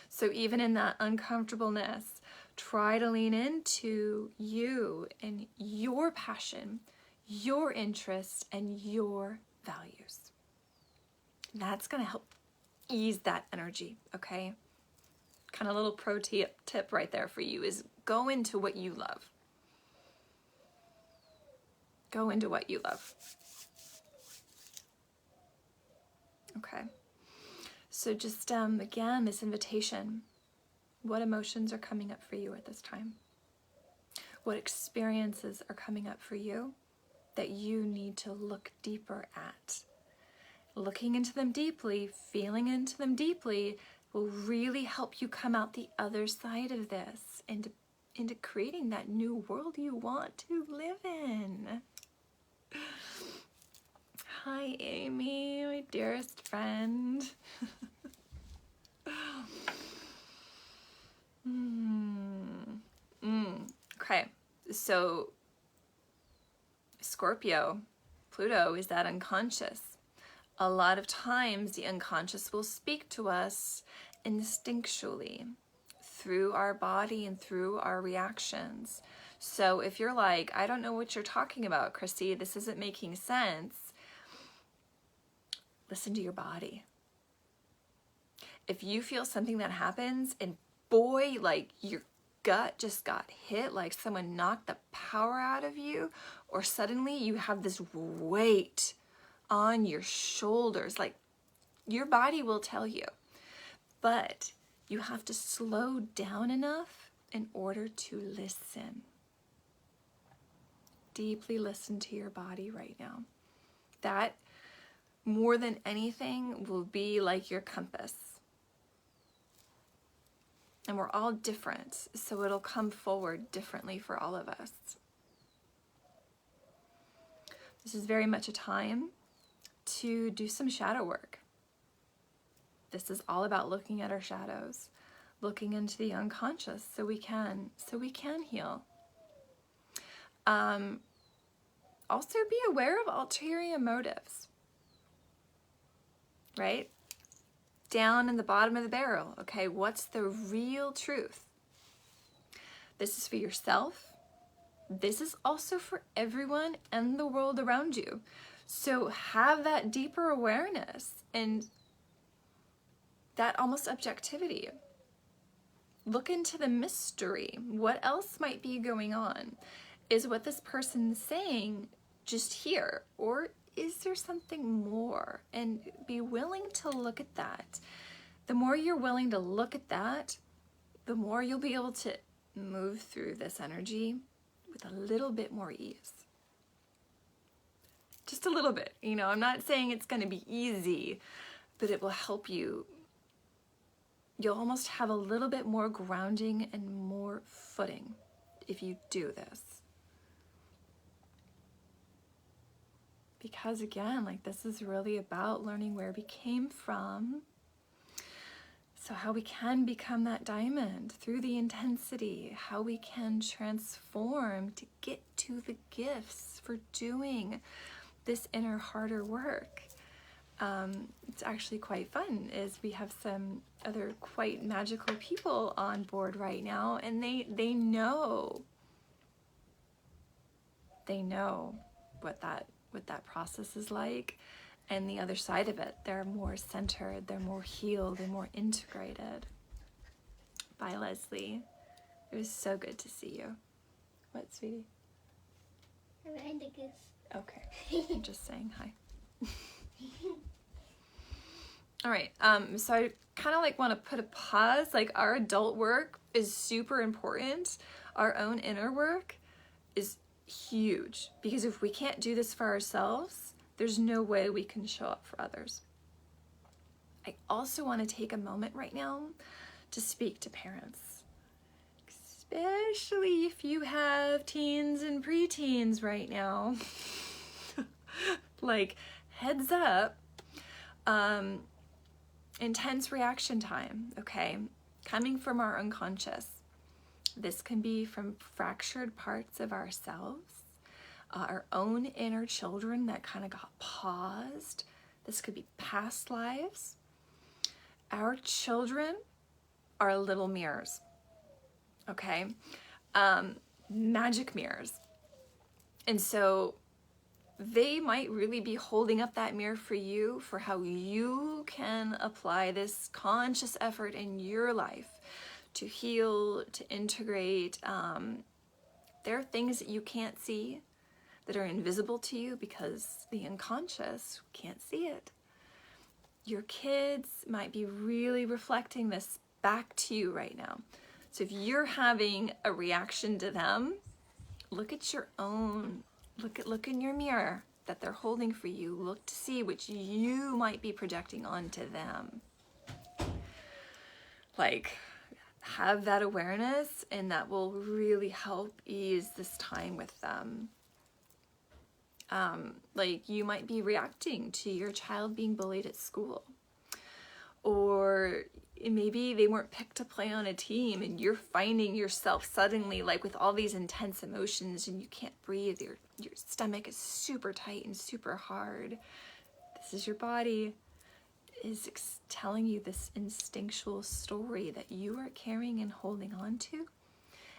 So even in that uncomfortableness, try to lean into you and your passion, your interests, and your values. That's going to help ease that energy, okay? Kind of little pro tip right there for you is go into what you love. Go into what you love. Okay. So just, again, this invitation. What emotions are coming up for you at this time? What experiences are coming up for you that you need to look deeper at? Looking into them deeply, feeling into them deeply will really help you come out the other side of this and into creating that new world you want to live in. Hi, Amy, my dearest friend. Okay, so Scorpio, Pluto is that unconscious. A lot of times the unconscious will speak to us instinctually through our body and through our reactions. So if you're like, I don't know what you're talking about, Chrissy, this isn't making sense, listen to your body. If you feel something that happens and boy, like your gut just got hit, like someone knocked the power out of you, or suddenly you have this weight on your shoulders, like your body will tell you, but you have to slow down enough in order to listen. Deeply listen to your body right now. That, more than anything, will be like your compass. And we're all different, so it'll come forward differently for all of us. This is very much a time to do some shadow work. This is all about looking at our shadows, looking into the unconscious so we can heal. Also be aware of ulterior motives, right? Down in the bottom of the barrel, okay? What's the real truth? This is for yourself. This is also for everyone and the world around you. So have that deeper awareness and that almost objectivity. Look into the mystery. What else might be going on? Is what this person's saying just here? Or is there something more? And be willing to look at that. The more you're willing to look at that, the more you'll be able to move through this energy with a little bit more ease. Just a little bit, you know, I'm not saying it's going to be easy, but it will help you. You'll almost have a little bit more grounding and more footing if you do this. Because again, like this is really about learning where we came from, So how we can become that diamond through the intensity, how we can transform to get to the gifts for doing this inner harder work. It's actually quite fun, is we have some other quite magical people on board right now, and they know what that process is like. And the other side of it, they're more centered, they're more healed, they're more integrated. Bye, Leslie. It was so good to see you. What, sweetie? I'm behind the goose. Okay, I'm just saying hi. All right, so I kind of like want to put a pause. Like, our adult work is super important. Our own inner work is huge, because if we can't do this for ourselves, there's no way we can show up for others. I also want to take a moment right now to speak to parents, especially if you have teens and preteens right now. Like, heads up, intense reaction time, okay? Coming from our unconscious. This can be from fractured parts of ourselves, our own inner children that kind of got paused. This could be past lives. Our children are little mirrors, okay? Magic mirrors. And so they might really be holding up that mirror for you, for how you can apply this conscious effort in your life to heal, to integrate. There are things that you can't see, that are invisible to you because the unconscious can't see it. Your kids might be really reflecting this back to you right now. So if you're having a reaction to them, look at your own, look in your mirror that they're holding for you. Look to see which you might be projecting onto them. Like, have that awareness, and that will really help ease this time with them. Like, you might be reacting to your child being bullied at school, or maybe they weren't picked to play on a team, and you're finding yourself suddenly like with all these intense emotions, and you can't breathe. Your stomach is super tight and super hard. This is your body is telling you this instinctual story that you are carrying and holding on to,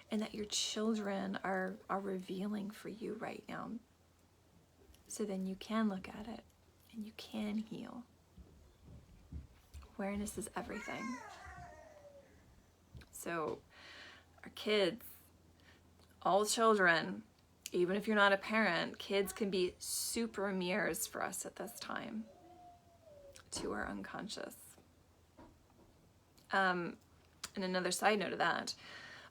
and that your children are revealing for you right now. So then you can look at it and you can heal. Awareness is everything. So our kids, all children, even if you're not a parent, kids can be super mirrors for us at this time to our unconscious. And another side note of that,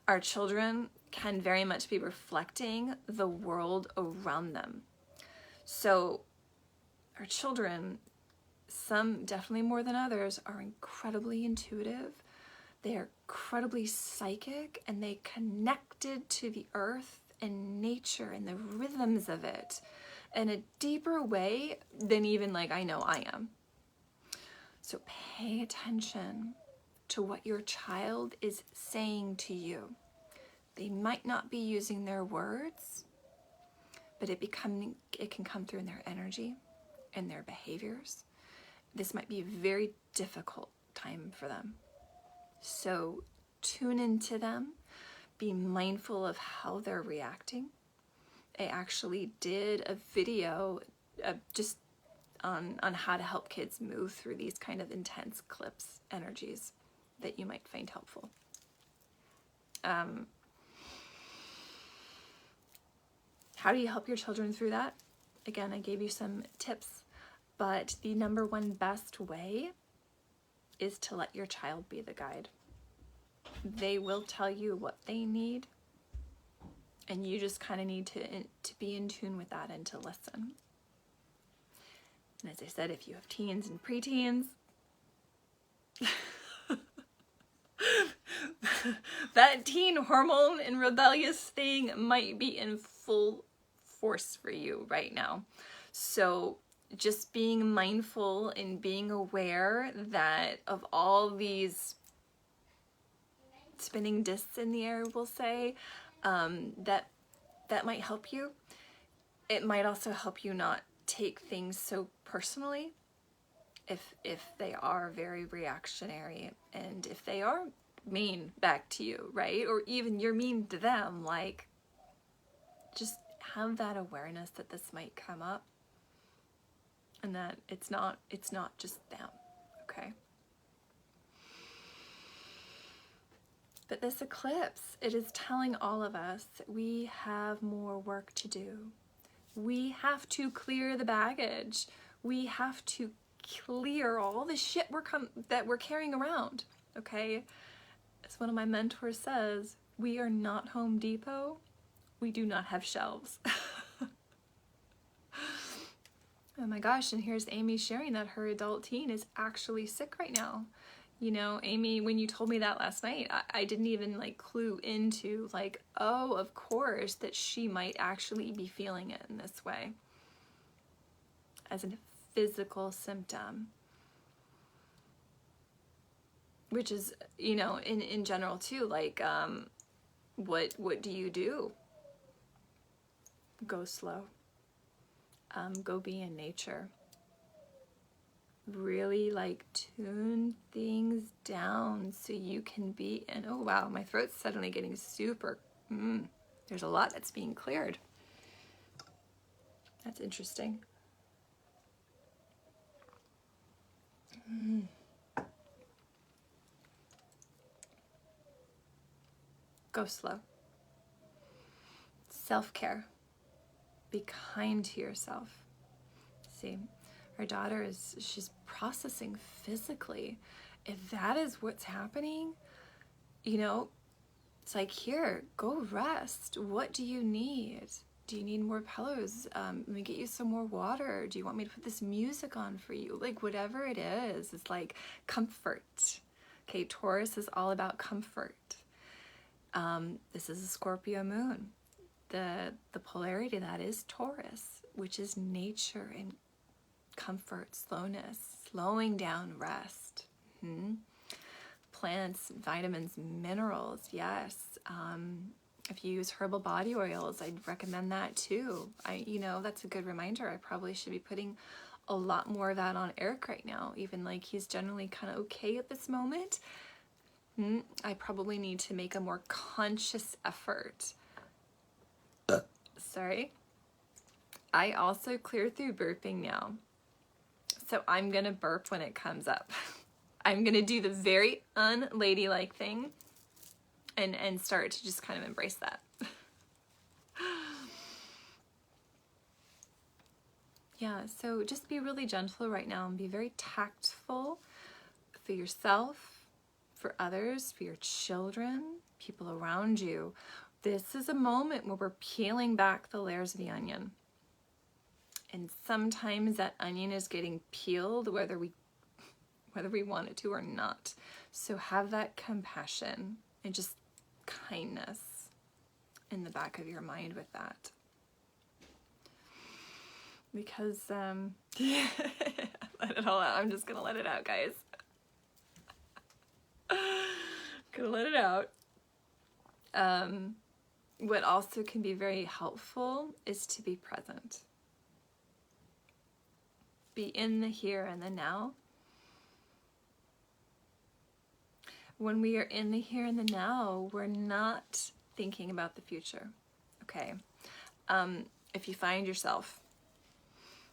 our children can very much be reflecting the world around them. So our children, some definitely more than others, are incredibly intuitive. They are incredibly psychic, and they connected to the earth and nature and the rhythms of it in a deeper way than even like I know I am. So pay attention to what your child is saying to you. They might not be using their words, but it can come through in their energy and their behaviors. This might be a very difficult time for them. So tune into them, be mindful of how they're reacting. I actually did a video just on how to help kids move through these kind of intense eclipse energies that you might find helpful. How do you help your children through that? Again, I gave you some tips, but the number one best way is to let your child be the guide. They will tell you what they need, and you just kind of need to be in tune with that and to listen. And as I said, if you have teens and preteens, that teen hormone and rebellious thing might be in full force for you right now. So just being mindful and being aware that of all these spinning discs in the air, we'll say, that might help you. It might also help you not take things so personally if they are very reactionary, and if they are mean back to you, right? Or even you're mean to them, like, just have that awareness that this might come up, and that it's not just them, okay? But this eclipse, it is telling all of us that we have more work to do. We have to clear the baggage. We have to clear all the shit that we're carrying around, okay? As one of my mentors says, we are not Home Depot. We do not have shelves. Oh my gosh, and here's Amy sharing that her adult teen is actually sick right now. You know, Amy, when you told me that last night, I didn't even like clue into like, oh, of course, that she might actually be feeling it in this way as a physical symptom. Which is, you know, in general too, like, what do you do? Go slow. Go be in nature. Really like tune things down so you can be in. Oh wow, my throat's suddenly getting super, there's a lot that's being cleared. That's interesting. Go slow. Self-care. Be kind to yourself. See, our daughter she's processing physically. If that is what's happening, you know, it's like, here, go rest. What do you need? Do you need more pillows? Let me get you some more water. Do you want me to put this music on for you? Like, whatever it is, it's like comfort. Okay, Taurus is all about comfort. This is a Scorpio moon. The polarity of that is Taurus, which is nature and comfort, slowness, slowing down, rest. Plants, vitamins, minerals, yes. If you use herbal body oils, I'd recommend that too. You know, that's a good reminder. I probably should be putting a lot more of that on Eric right now, even like he's generally kind of okay at this moment. I probably need to make a more conscious effort. Sorry. I also clear through burping now. So I'm going to burp when it comes up. I'm going to do the very unladylike thing and start to just kind of embrace that. Yeah, so just be really gentle right now and be very tactful for yourself, for others, for your children, people around you. This is a moment where we're peeling back the layers of the onion. And sometimes that onion is getting peeled whether we want it to or not. So have that compassion and just kindness in the back of your mind with that. Because, let it all out. I'm just going to let it out, guys. Gonna let it out. What also can be very helpful is to be present. Be in the here and the now. When we are in the here and the now, we're not thinking about the future, okay? If you find yourself,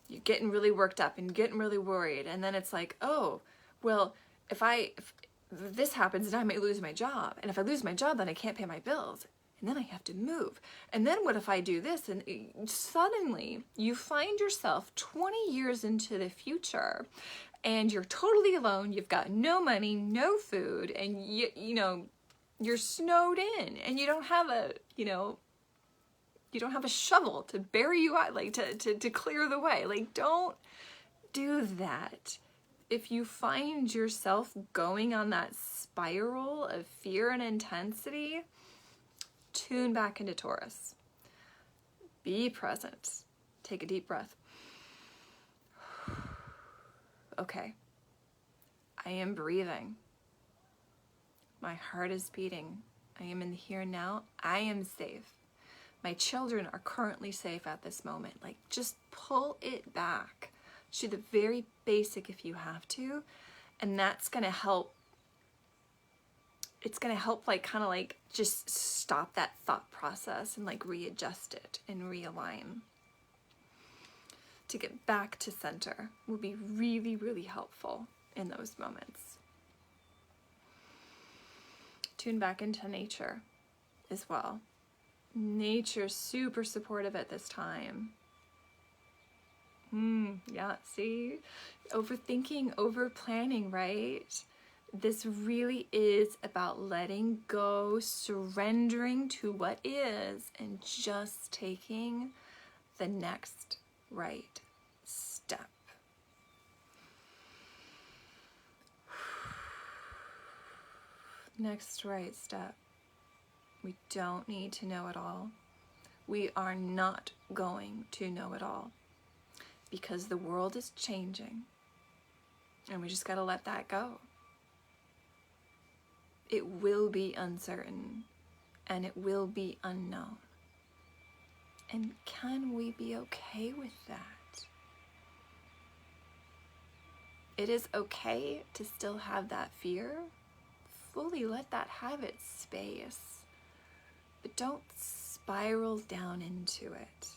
you're getting really worked up and getting really worried, and then it's like, oh, well, if this happens, then I might lose my job. And if I lose my job, then I can't pay my bills. And then I have to move. And then what if I do this? And suddenly you find yourself 20 years into the future and you're totally alone. You've got no money, no food, and you know, you're snowed in and you don't have a, you don't have a shovel to bury you out, like to clear the way. Like, don't do that. If you find yourself going on that spiral of fear and intensity, tune back into Taurus. Be present. Take a deep breath. Okay. I am breathing. My heart is beating. I am in the here and now. I am safe. My children are currently safe at this moment. Like, just pull it back to the very basic if you have to. And that's going to help. It's going to help, like, kind of like just stop that thought process and like readjust it and realign. To get back to center will be really, really helpful in those moments. Tune back into nature as well. Nature's super supportive at this time. Yeah, see? Overthinking, over planning, right? This really is about letting go, surrendering to what is, and just taking the next right step. Next right step. We don't need to know it all. We are not going to know it all because the world is changing and we just got to let that go. It will be uncertain and it will be unknown. And can we be okay with that? It is okay to still have that fear. Fully let that have its space. But don't spiral down into it.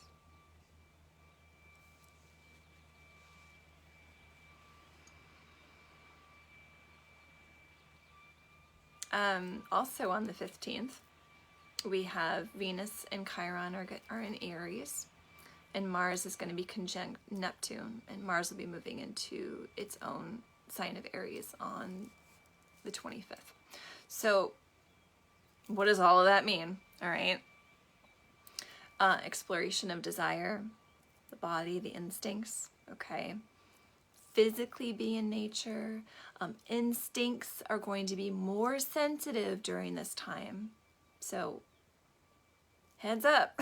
Also on the 15th, we have Venus and Chiron are in Aries, and Mars is going to be conjunct Neptune, and Mars will be moving into its own sign of Aries on the 25th. So what does all of that mean? All right. Exploration of desire, the body, the instincts, okay? Physically be in nature. Instincts are going to be more sensitive during this time. So heads up.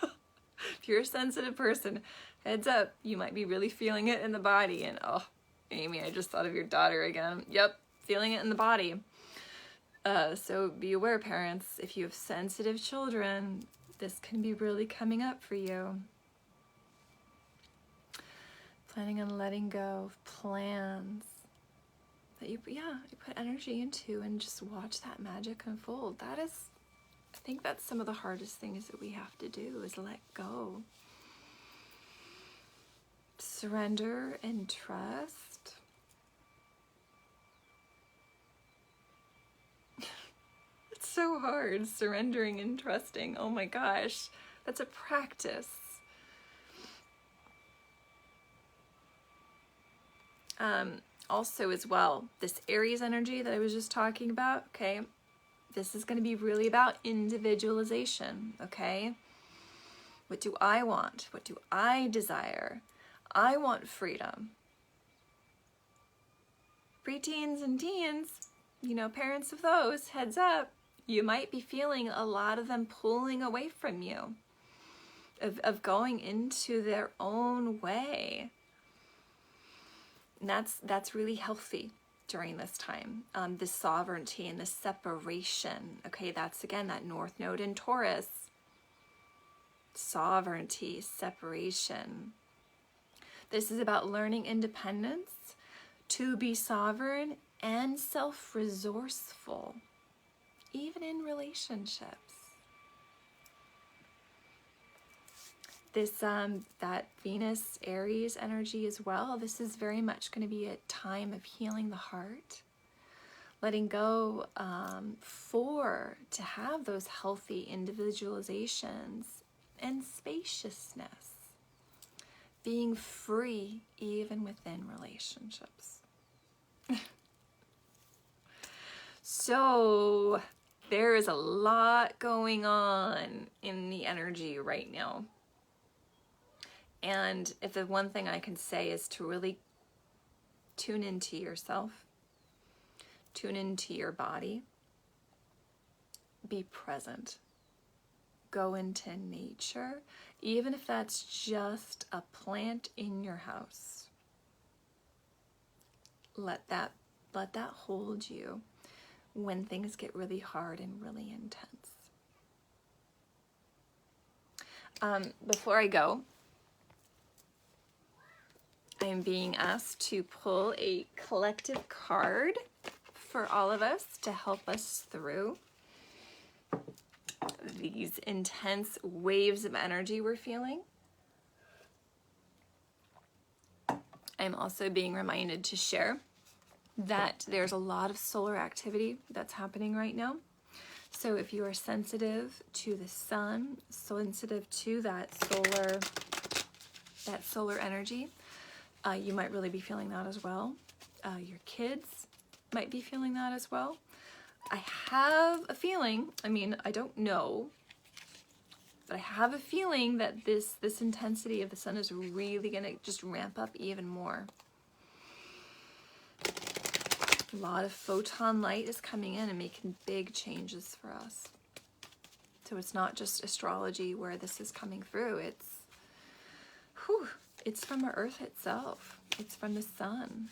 If you're a sensitive person, heads up. You might be really feeling it in the body. And oh, Amy, I just thought of your daughter again. Yep, feeling it in the body. So be aware, parents, if you have sensitive children, this can be really coming up for you. Planning on letting go of plans that you put energy into and just watch that magic unfold. I think that's some of the hardest things that we have to do is let go. Surrender and trust. It's so hard, surrendering and trusting. Oh my gosh, that's a practice. Also as well, this Aries energy that I was just talking about, okay, this is going to be really about individualization, okay? What do I want? What do I desire? I want freedom. Preteens and teens, you know, parents of those, heads up, you might be feeling a lot of them pulling away from you, of going into their own way. And that's really healthy during this time. This sovereignty and this separation. Okay, that's again that North Node in Taurus. Sovereignty, separation. This is about learning independence, to be sovereign and self-resourceful, even in relationships. This that Venus Aries energy as well, this is very much going to be a time of healing the heart, letting go to have those healthy individualizations and spaciousness, being free even within relationships. So there is a lot going on in the energy right now. And if the one thing I can say is to really tune into yourself, tune into your body, be present, go into nature, even if that's just a plant in your house. Let that hold you. when things get really hard and really intense. Before I go, I am being asked to pull a collective card for all of us to help us through these intense waves of energy we're feeling. I'm also being reminded to share that there's a lot of solar activity that's happening right now. So if you are sensitive to the sun, sensitive to that solar energy, you might really be feeling that as well. Your kids might be feeling that as well. I have a feeling, I mean, I don't know, but I have a feeling that this intensity of the sun is really going to just ramp up even more. A lot of photon light is coming in and making big changes for us. So it's not just astrology where this is coming through. It's from our Earth itself. It's from the sun.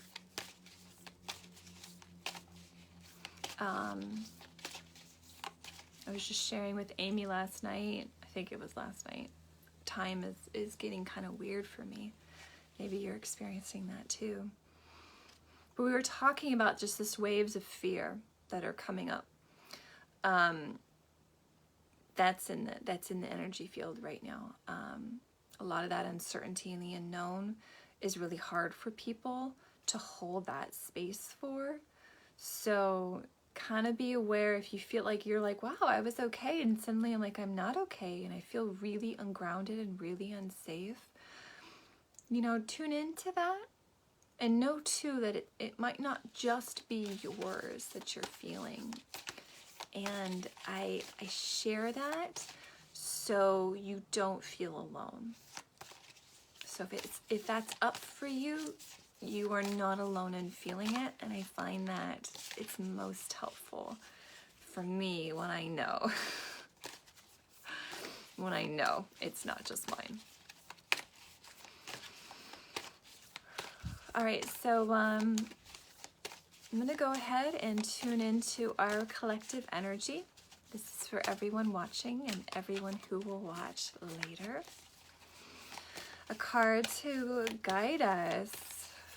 I was just sharing with Amy last night. I think it was last night. Time is getting kind of weird for me. Maybe you're experiencing that too. But we were talking about just this waves of fear that are coming up. That's in the energy field right now. A lot of that uncertainty and the unknown is really hard for people to hold that space for. So kind of be aware if you feel like you're like, wow, I was okay, and suddenly I'm like, I'm not okay, and I feel really ungrounded and really unsafe. You know, tune into that. And know too that it might not just be yours that you're feeling. And I share that so you don't feel alone. So if that's up for you, you are not alone in feeling it. And I find that it's most helpful for me when I know. When I know it's not just mine. All right, so I'm going to go ahead and tune into our collective energy. This is for everyone watching and everyone who will watch later. A card to guide us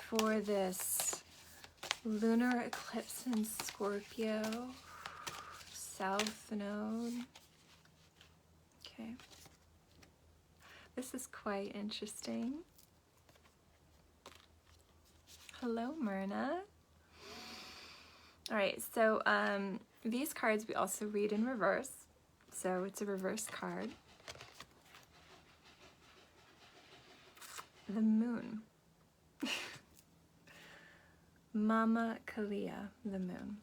for this lunar eclipse in Scorpio, South Node. Okay. This is quite interesting. Hello, Myrna. All right, so these cards we also read in reverse. So it's a reverse card. The Moon. Mama Kalia, the Moon.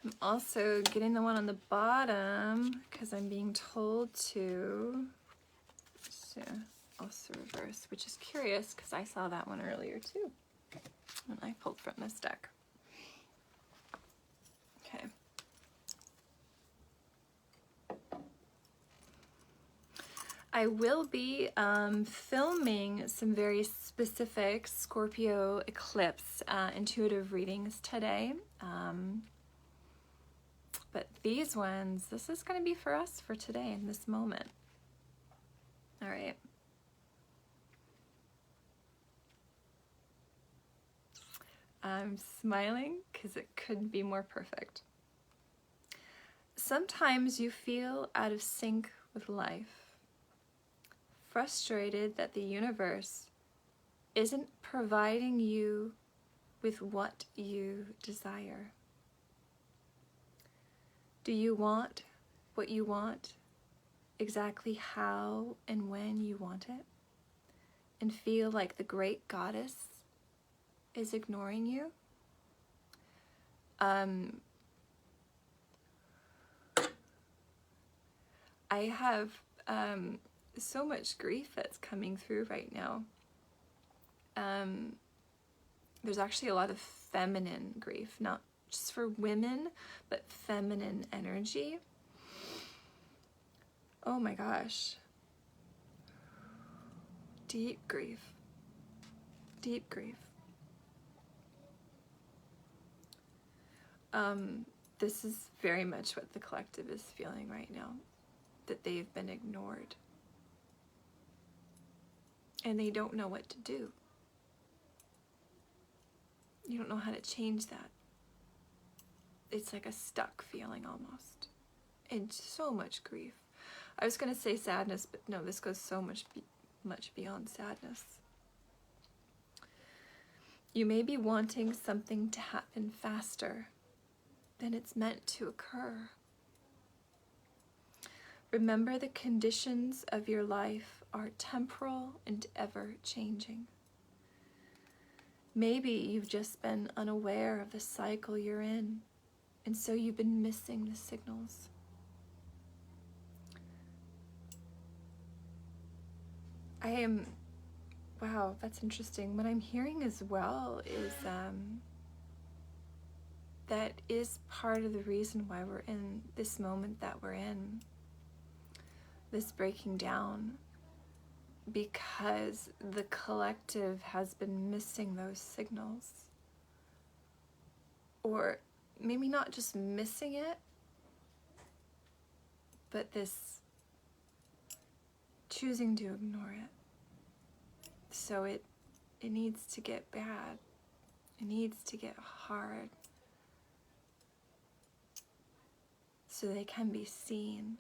I'm also getting the one on the bottom because I'm being told to also reverse, which is curious because I saw that one earlier too. And I pulled from this deck. Okay. I will be filming some very specific Scorpio eclipse intuitive readings today. But these ones, this is going to be for us for today in this moment. All right. I'm smiling because it couldn't be more perfect. Sometimes you feel out of sync with life, frustrated that the universe isn't providing you with what you desire. Do you want what you want exactly how and when you want it? And feel like the great goddess is ignoring you? I have so much grief that's coming through right now. There's actually a lot of feminine grief, not just for women, but feminine energy. Oh my gosh. Deep grief. Deep grief. This is very much what the collective is feeling right now, that they've been ignored. And they don't know what to do. You don't know how to change that. It's like a stuck feeling almost. And so much grief. I was going to say sadness, but no, this goes so much beyond sadness. You may be wanting something to happen faster than it's meant to occur. Remember, the conditions of your life are temporal and ever-changing. Maybe you've just been unaware of the cycle you're in, and so you've been missing the signals. Wow, that's interesting. What I'm hearing as well is that is part of the reason why we're in this moment that we're in, this breaking down, because the collective has been missing those signals. Or maybe not just missing it, but this choosing to ignore it. So it needs to get bad. It needs to get hard. So they can be seen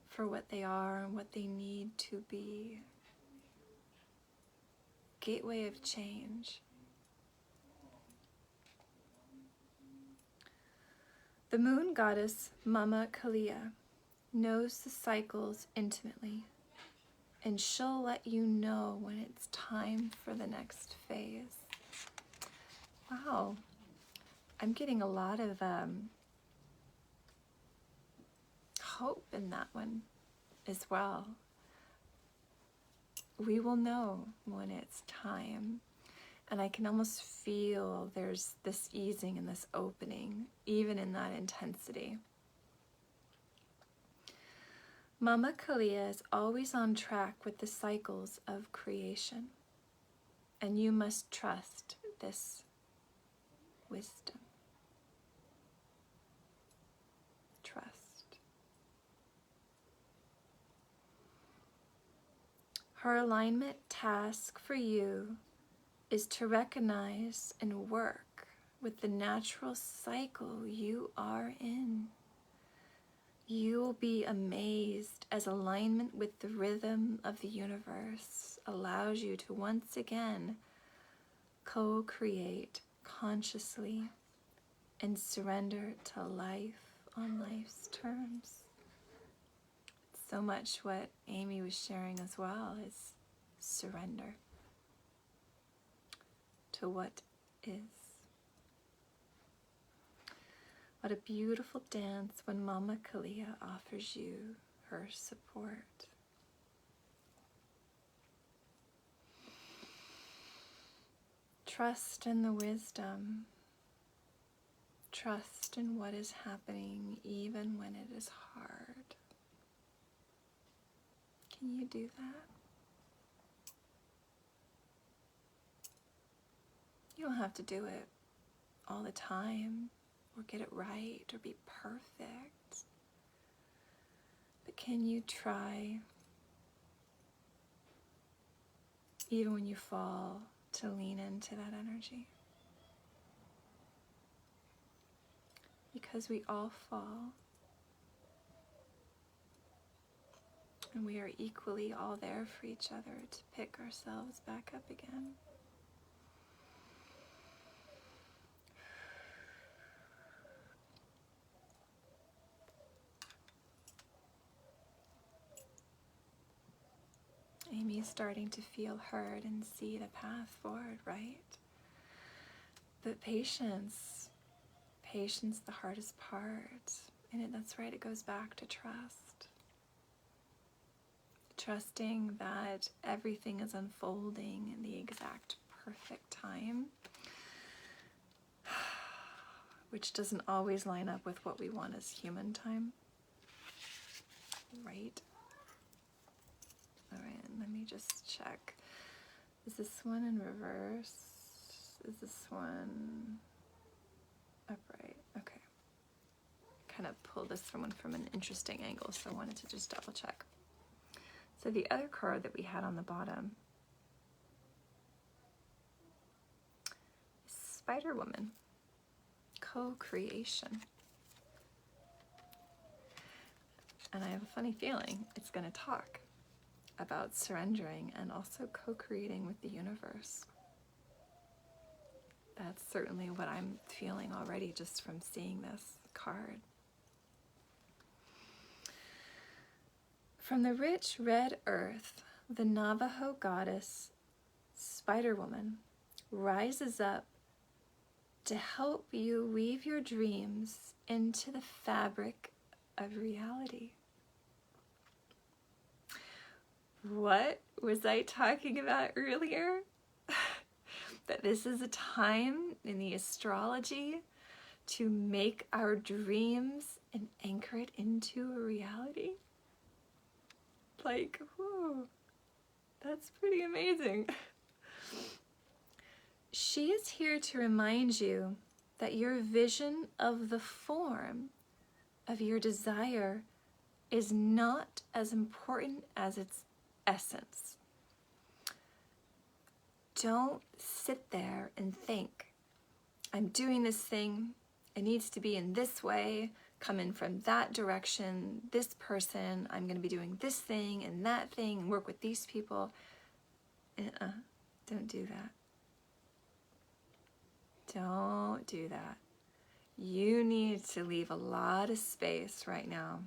for what they are and what they need to be. Gateway of change. The moon goddess Mama Kalia knows the cycles intimately, and she'll let you know when it's time for the next phase. Wow, I'm getting a lot of hope in that one as well. We will know when it's time. And I can almost feel there's this easing and this opening, even in that intensity. Mama Kalia is always on track with the cycles of creation. And you must trust this wisdom. Trust. Her alignment task for you is to recognize and work with the natural cycle you are in. You will be amazed as alignment with the rhythm of the universe allows you to once again co-create consciously and surrender to life on life's terms. So much what Amy was sharing as well is surrender to what is. What a beautiful dance when Mama Kalia offers you her support. Trust in the wisdom. Trust in what is happening even when it is hard. Can you do that? You don't have to do it all the time or get it right or be perfect. But can you try, even when you fall, to lean into that energy? Because we all fall. And we are equally all there for each other to pick ourselves back up again. Amy's starting to feel heard and see the path forward, right? But patience, the hardest part. And that's right, it goes back to trust. Trusting that everything is unfolding in the exact perfect time. which doesn't always line up with what we want as human time. Right? All right, let me just check. Is this one in reverse? Is this one upright? Okay. Kind of pulled this one from an interesting angle, so I wanted to just double check. So the other card that we had on the bottom, Spider Woman, co-creation. And I have a funny feeling it's going to talk about surrendering and also co-creating with the universe. That's certainly what I'm feeling already just from seeing this card. From the rich red earth, the Navajo goddess Spider Woman rises up to help you weave your dreams into the fabric of reality. What was I talking about earlier? That this is a time in the astrology to make our dreams and anchor it into a reality? Like, whoa, that's pretty amazing. She is here to remind you that your vision of the form of your desire is not as important as its essence. Don't sit there and think, I'm doing this thing, it needs to be in this way, come in from that direction, this person, I'm going to be doing this thing and that thing, and work with these people. Don't do that. Don't do that. You need to leave a lot of space right now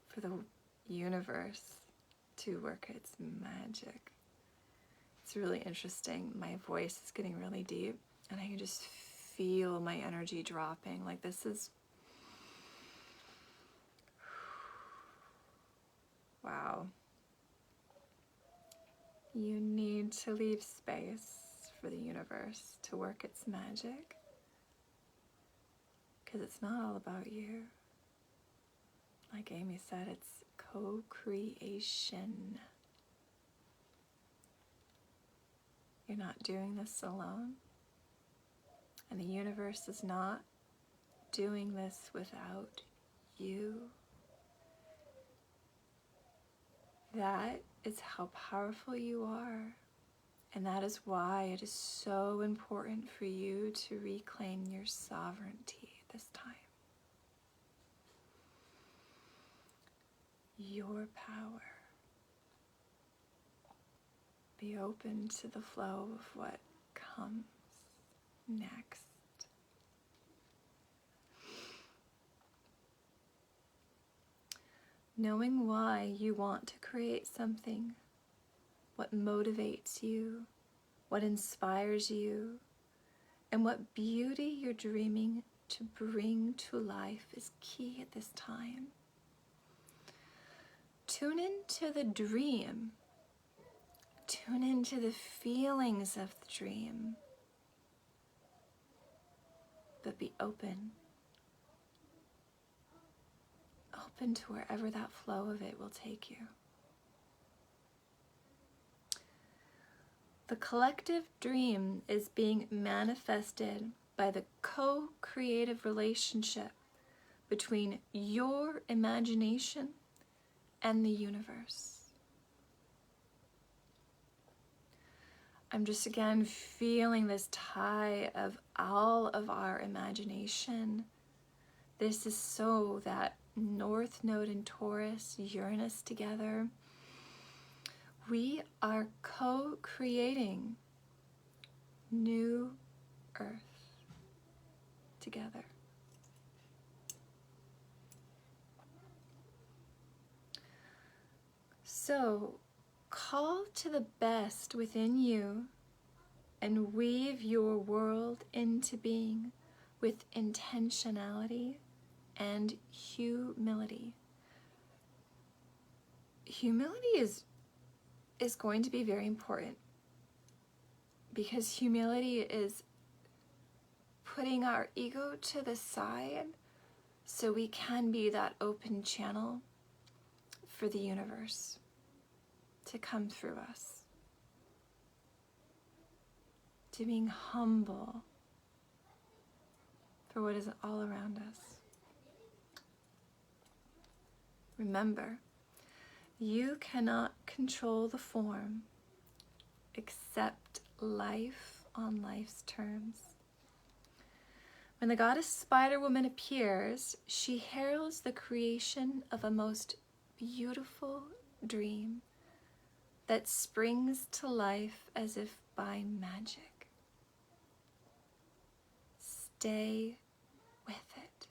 for the universe to work its magic. It's really interesting. My voice is getting really deep and I can just feel my energy dropping. Like this is, wow. You need to leave space for the universe to work its magic, because it's not all about you. Like Amy said, it's co-creation. You're not doing this alone, and the universe is not doing this without you. That is how powerful you are. And that is why it is so important for you to reclaim your sovereignty this time. Your power. Be open to the flow of what comes next. Knowing why you want to create something, what motivates you, what inspires you, and what beauty you're dreaming to bring to life is key at this time. Tune into the dream. Tune into the feelings of the dream. But be open. Open to wherever that flow of it will take you. The collective dream is being manifested by the co-creative relationship between your imagination and the universe. I'm just again feeling this tie of all of our imagination. This is so that North Node in Taurus, Uranus together. We are co-creating new Earth together. So, call to the best within you and weave your world into being with intentionality and humility. Humility is going to be very important, because humility is putting our ego to the side so we can be that open channel for the universe to come through us. To being humble for what is all around us. Remember, you cannot control the form except life on life's terms. When the goddess Spider-Woman appears, she heralds the creation of a most beautiful dream that springs to life as if by magic. Stay with it.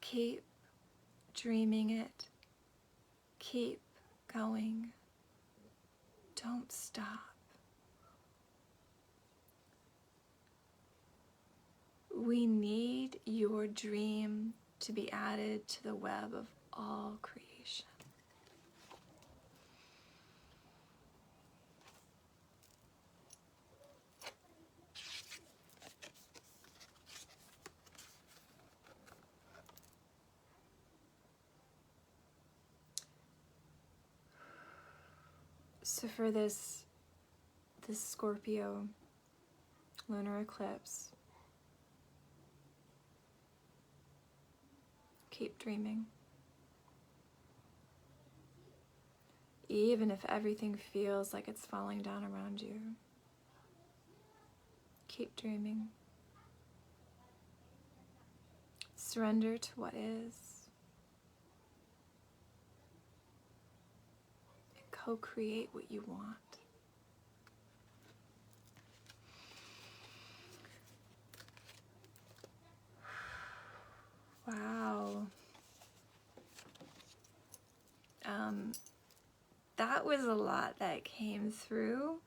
Keep dreaming it. Keep going. Don't stop. We need your dream to be added to the web of all creation. So for this Scorpio lunar eclipse, keep dreaming. Even if everything feels like it's falling down around you, keep dreaming. Surrender to what is. And co-create what you want. Wow. That was a lot that came through.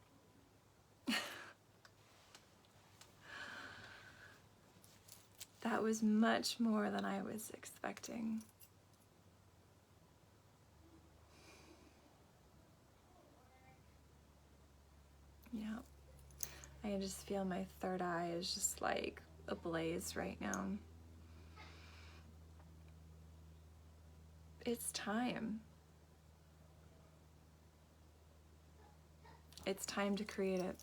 That was much more than I was expecting. Yeah. I just feel my third eye is just like ablaze right now. It's time. It's time to create it.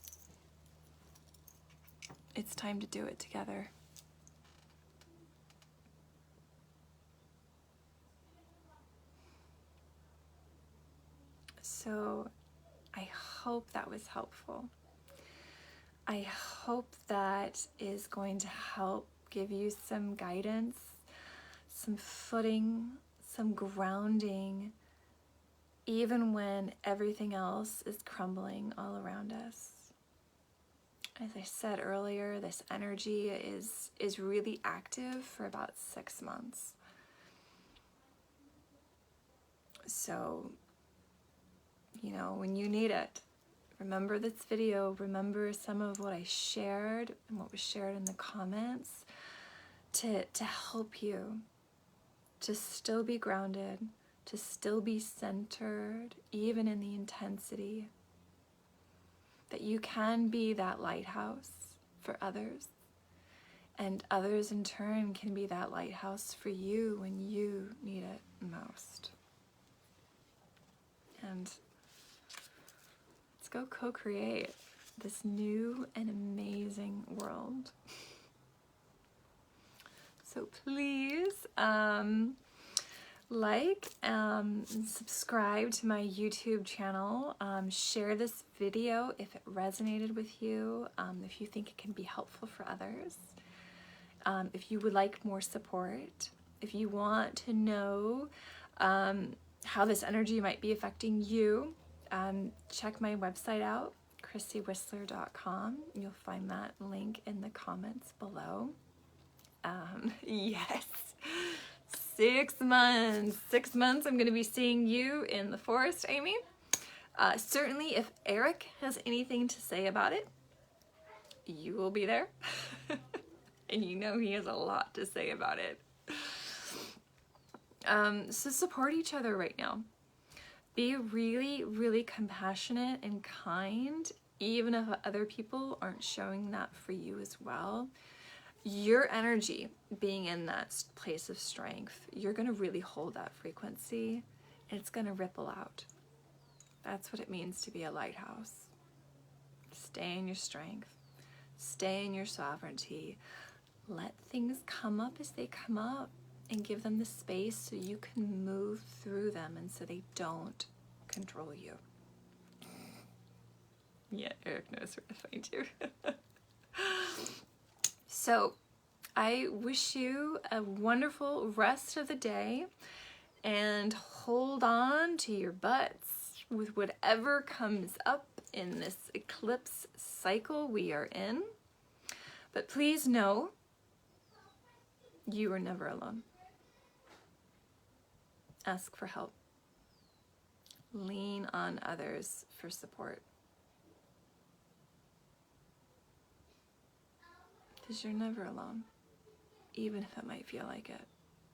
It's time to do it together. So I hope that was helpful. I hope that is going to help give you some guidance, some footing, some grounding, even when everything else is crumbling all around us. As I said earlier, this energy is really active for about 6 months. So, you know, when you need it, remember this video, remember some of what I shared and what was shared in the comments to help you to still be grounded, to still be centered, even in the intensity. That you can be that lighthouse for others, and others in turn can be that lighthouse for you when you need it most. And let's go co-create this new and amazing world. So please, like and subscribe to my YouTube channel. Share this video if it resonated with you, if you think it can be helpful for others. If you would like more support, if you want to know how this energy might be affecting you, check my website out, chrissywhistler.com. You'll find that link in the comments below. Yes. 6 months. 6 months I'm going to be seeing you in the forest, Amy. Certainly if Eric has anything to say about it, you will be there. And you know he has a lot to say about it. So support each other right now. Be really, really compassionate and kind, even if other people aren't showing that for you as well, your energy being in that place of strength, you're going to really hold that frequency. It's going to ripple out. That's what it means to be a lighthouse. Stay in your strength. Stay in your sovereignty. Let things come up as they come up and give them the space so you can move through them and so they don't control you. Yeah, Eric knows where to find you. So I wish you a wonderful rest of the day and hold on to your butts with whatever comes up in this eclipse cycle we are in. But please know you are never alone. Ask for help. Lean on others for support. Because you're never alone. Even if it might feel like it,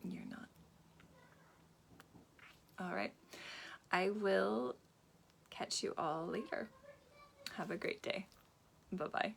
you're not. All right. I will catch you all later. Have a great day. Bye-bye.